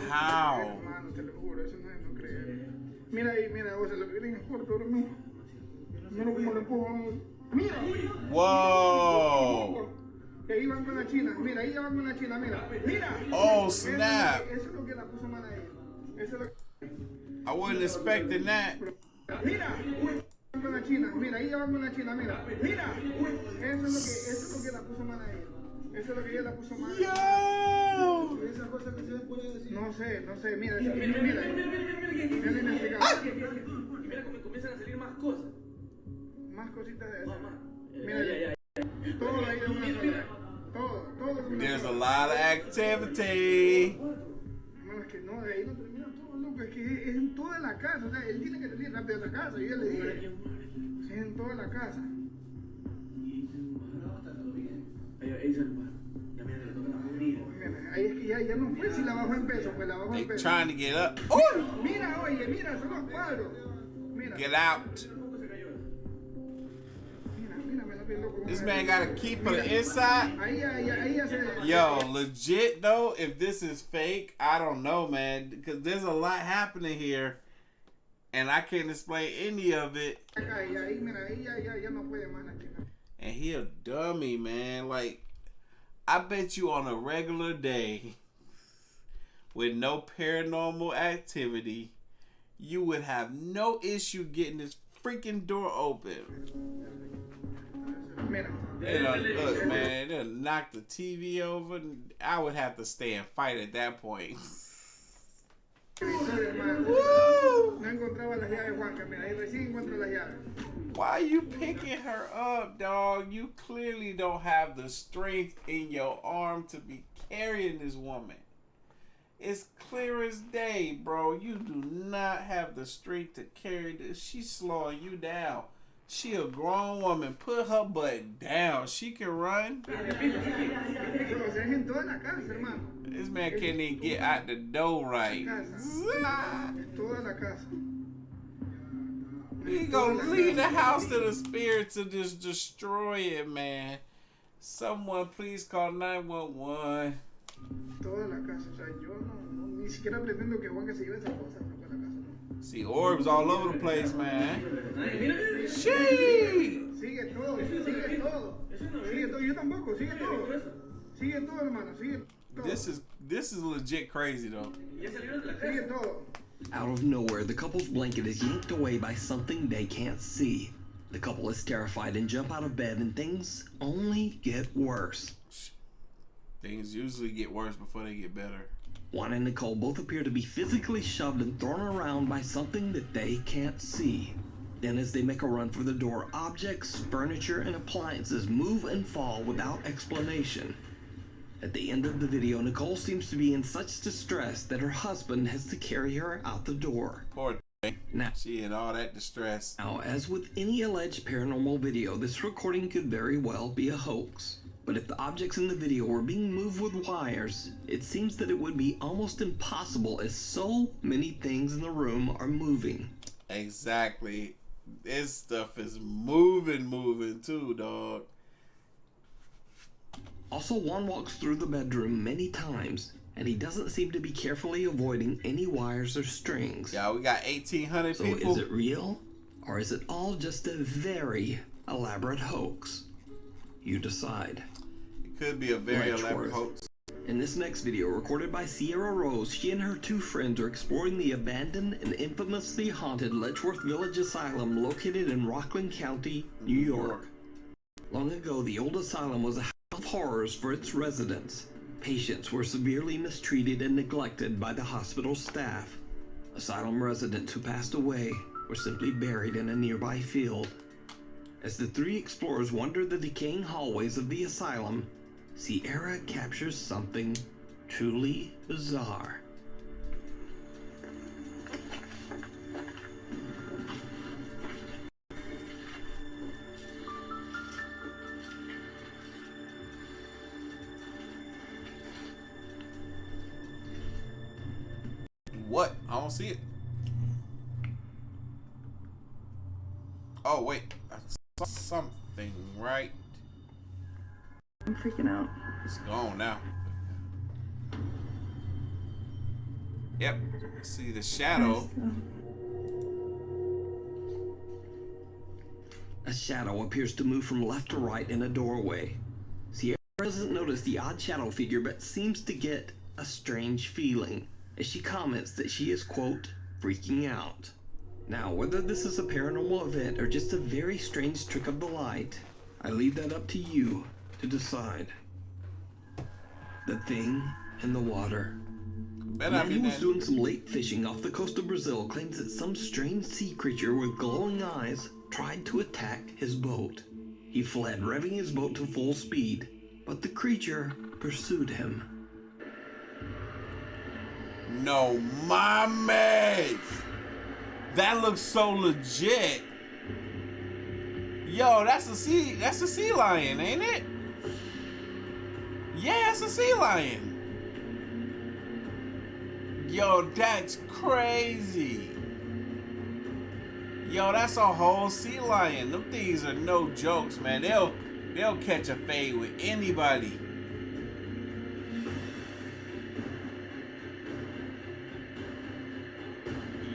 How? Mira ahí, mira, o sea, lo que viene es corto, ¿no? Mira cómo lo empujo. Mira. Whoa. Que ahí van con la china. Mira, ahí van con la china, mira. Mira. Oh, snap. Eso es lo que la puso mal ahí. Eso es lo que... I wasn't expecting that. Mira. Con la china. Mira, ahí van con la china, mira. Mira. Eso es lo que la puso mal ahí. Eso es lo que ella la puso mal. Yo. Esa cosa que se puede decir. No sé, mira. Mira. Y mira cómo comienzan a salir más cosas. Más cositas de esas. Mira, todo ahí de una sola. Todo. There's a lot of activity. Hermano, es que no, de ahí no termina todo, loco. Es que es en toda la casa. O sea, él tiene que salir rápido de la casa. Y yo le dije, es en toda la casa. Ahí es que ya no Pues si la bajo en peso, pues la bajo They en peso. trying to get up. Oh! Mira, oye, mira, son los cuadros. Mira. Get out. This man got a key for the inside. Yo, legit though, if this is fake, I don't know, man, because there's a lot happening here, and I can't explain any of it. And he a dummy, man. Like, I bet you on a regular day with no paranormal activity, you would have no issue getting this freaking door open. Look, man, they'll knock the TV over. I would have to stay and fight at that point. Why are you picking her up, dog? You clearly don't have the strength in your arm to be carrying this woman. It's clear as day, bro. You do not have the strength to carry this. She's slowing you down. She a grown woman. Put her butt down. She can run. This man can't even get out the door right. We gonna leave the house to the spirits to just destroy it, man. Someone please call 911. See orbs all over the place, man. Sheesh. Sigue todo. Yo tampoco, sigue todo. Sigue todo, hermano, sigue todo. This is legit crazy though. Sigue todo. Out of nowhere, the couple's blanket is yanked away by something they can't see. The couple is terrified and jump out of bed, and things only get worse. Things usually get worse before they get better. Juan and Nicole both appear to be physically shoved and thrown around by something that they can't see. Then as they make a run for the door, objects, furniture, and appliances move and fall without explanation. At the end of the video, Nicole seems to be in such distress that her husband has to carry her out the door. Poor thing. Now, she in all that distress. Now, as with any alleged paranormal video, this recording could very well be a hoax. But if the objects in the video were being moved with wires, it seems that it would be almost impossible as so many things in the room are moving. Exactly. This stuff is moving too, dog. Also, Juan walks through the bedroom many times, and he doesn't seem to be carefully avoiding any wires or strings. Yeah, we got 1,800 people. So is it real? Or is it all just a very elaborate hoax? You decide. It could be a very elaborate hoax. In this next video, recorded by Sierra Rose, she and her two friends are exploring the abandoned and infamously haunted Letchworth Village Asylum located in Rockland County, New York. Long ago, the old asylum was a house of horrors for its residents. Patients were severely mistreated and neglected by the hospital staff. Asylum residents who passed away were simply buried in a nearby field. As the three explorers wander the decaying hallways of the asylum, Sierra captures something truly bizarre. What? I don't see it. Oh, wait. I saw something, right? I'm freaking out. It's gone now. Yep. See the shadow. A shadow appears to move from left to right in a doorway. Sierra doesn't notice the odd shadow figure, but seems to get a strange feeling as she comments that she is, quote, freaking out. Now, whether this is a paranormal event or just a very strange trick of the light, I leave that up to you to decide. The thing in the water. A man who was doing some lake fishing off the coast of Brazil claims that some strange sea creature with glowing eyes tried to attack his boat. He fled, revving his boat to full speed, but the creature pursued him. No mames! That looks so legit. Yo, that's a sea lion, ain't it? Yeah, it's a sea lion. Yo, that's crazy. Yo, that's a whole sea lion. Them things are no jokes, man. They'll catch a fade with anybody.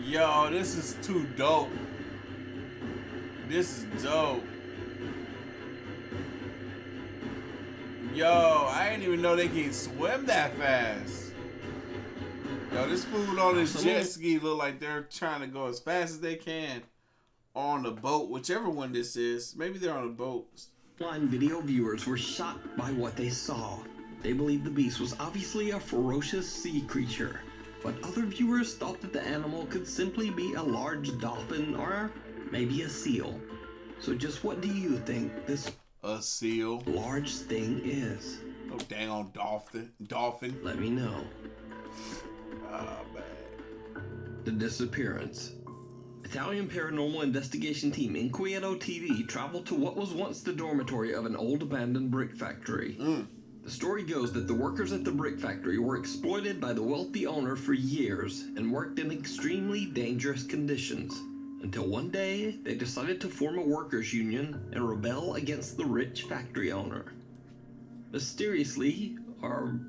Yo, this is too dope. This is dope. Yo, I didn't even know they can swim that fast. Yo, this fool on this jet ski look like they're trying to go as fast as they can on the boat, whichever one this is. Maybe they're on a boat. Blind video viewers were shocked by what they saw. They believed the beast was obviously a ferocious sea creature, but other viewers thought that the animal could simply be a large dolphin or maybe a seal. So just what do you think this seal large thing is? Oh, dang on dolphin. Let me know. Oh, man. The disappearance. Italian paranormal investigation team Inquieto TV traveled to what was once the dormitory of an old abandoned brick factory. The story goes that the workers at the brick factory were exploited by the wealthy owner for years and worked in extremely dangerous conditions, until one day they decided to form a workers' union and rebel against the rich factory owner. Mysteriously, or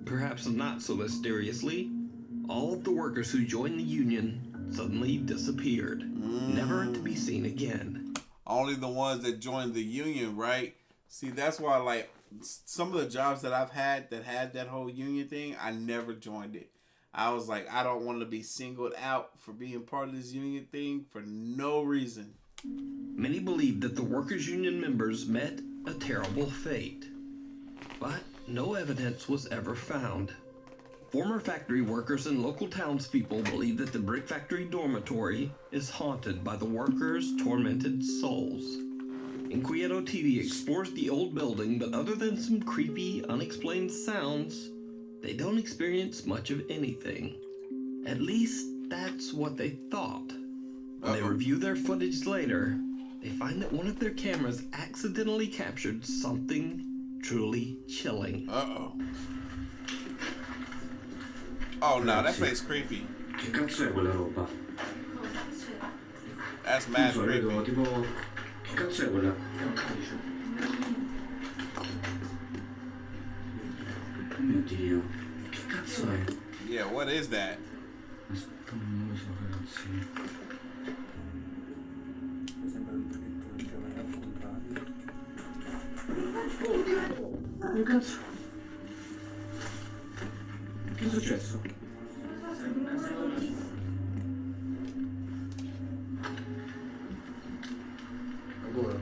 perhaps not so mysteriously, all of the workers who joined the union suddenly disappeared, never to be seen again. Only the ones that joined the union, right? See, that's why, like, some of the jobs that I've had that had that whole union thing, I never joined it. I was like, I don't want to be singled out for being part of this union thing for no reason. Many believe that the workers' union members met a terrible fate, but no evidence was ever found. Former factory workers and local townspeople believe that the brick factory dormitory is haunted by the workers' tormented souls. Inquieto TV explores the old building, but other than some creepy, unexplained sounds, they don't experience much of anything. At least, that's what they thought. When they review their footage later, they find that one of their cameras accidentally captured something truly chilling. Oh no, that place creepy. Che cazzo è quella roba? That's mad creepy. Vedo, tipo... Che cazzo è quella? È un calice. Oh mio Dio. Che cazzo è? Yeah, what is that? Aspetta, non lo so, ragazzi. Oh, che cazzo? Che è successo? Ancora?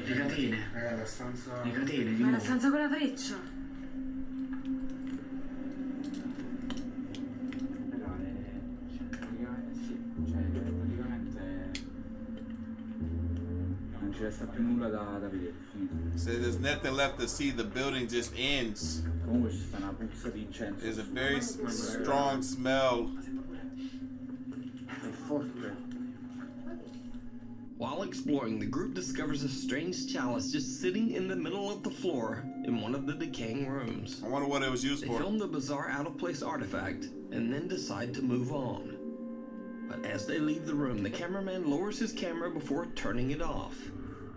Le catene. La stanza... Le catene, di Ma la nuovo. stanza con la freccia. Non ci resta più nulla da vedere, finito. So there's nothing left to see, the building just ends. Comunque ci sta una puzza di incenso. There's a very strong smell. È forte. While exploring, the group discovers a strange chalice just sitting in the middle of the floor in one of the decaying rooms. I wonder what it was used They for. film the bizarre out-of-place artifact and then decide to move on. But as they leave the room, the cameraman lowers his camera before turning it off.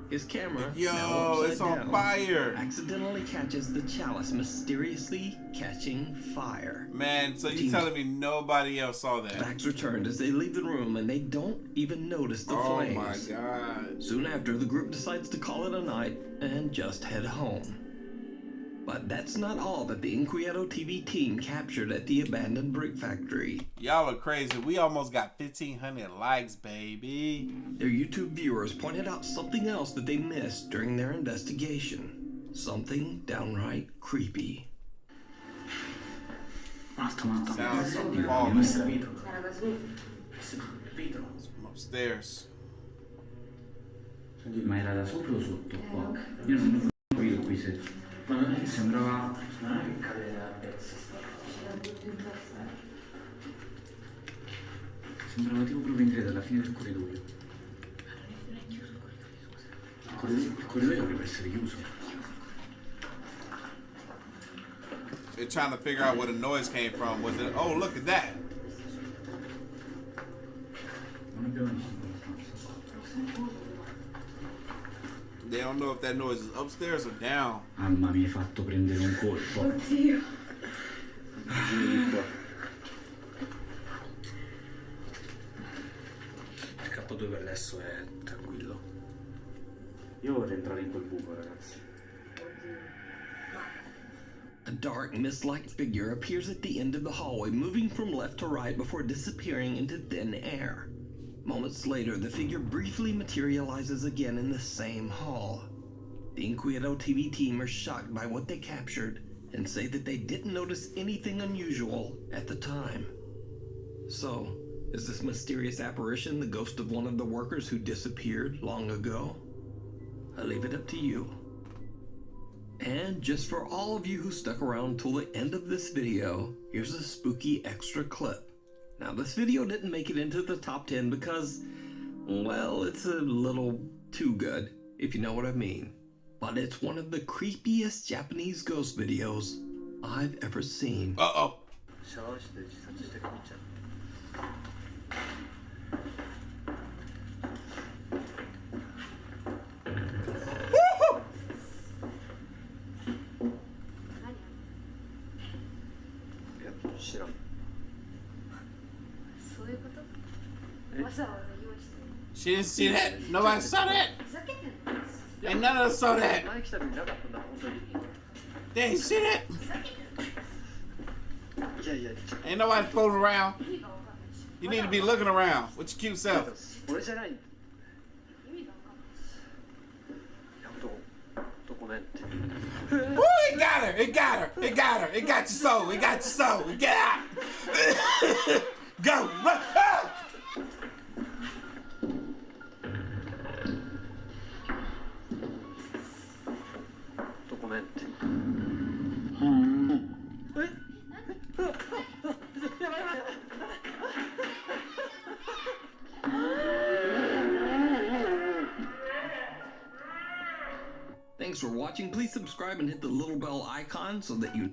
His camera, now upside it's on down, fire. accidentally catches the chalice mysteriously catching fire. Man, so you telling me nobody else saw that? Backs returned as they leave the room and they don't even notice the flames. Oh my god. Soon after, the group decides to call it a night and just head home. But that's not all that the Inquieto TV team captured at the abandoned brick factory. Y'all are crazy. We almost got 1,500 likes, baby. Their YouTube viewers pointed out something else that they missed during their investigation. Something downright creepy. Sounds something falling. From upstairs. Ma era da sopra o sotto qua? Io non ho capito qui se... Ma non è che sembrava... Non è che cade da pezzi sembrava tipo proprio entrare dalla fine del corridoio. Il corridoio dovrebbe essere chiuso. They're trying to figure out where the noise came from. Was it? Oh, look at that. They don't know if that noise is upstairs or down. Alma, mi hai fatto prendere un colpo. Oddio. Il K2 per adesso è tranquillo. Io vorrei entrare in quel buco, ragazzi. A dark, mist-like figure appears at the end of the hallway, moving from left to right before disappearing into thin air. Moments later, the figure briefly materializes again in the same hall. The Inquieto TV team are shocked by what they captured and say that they didn't notice anything unusual at the time. So, is this mysterious apparition the ghost of one of the workers who disappeared long ago? I leave it up to you. And just for all of you who stuck around till the end of this video, here's a spooky extra clip. Now, this video didn't make it into the top 10 because, well, it's a little too good, if you know what I mean. But it's one of the creepiest Japanese ghost videos I've ever seen. Uh-oh. She didn't see that. Nobody saw that. Ain't none of us saw that. They ain't see that. Ain't nobody floating around. You need to be looking around with your cute self. Woo, it got her. It got her. It got her. It got your soul. It got your soul. Get out. Go. Run. Ah! Thanks for watching. Please subscribe and hit the little bell icon so that you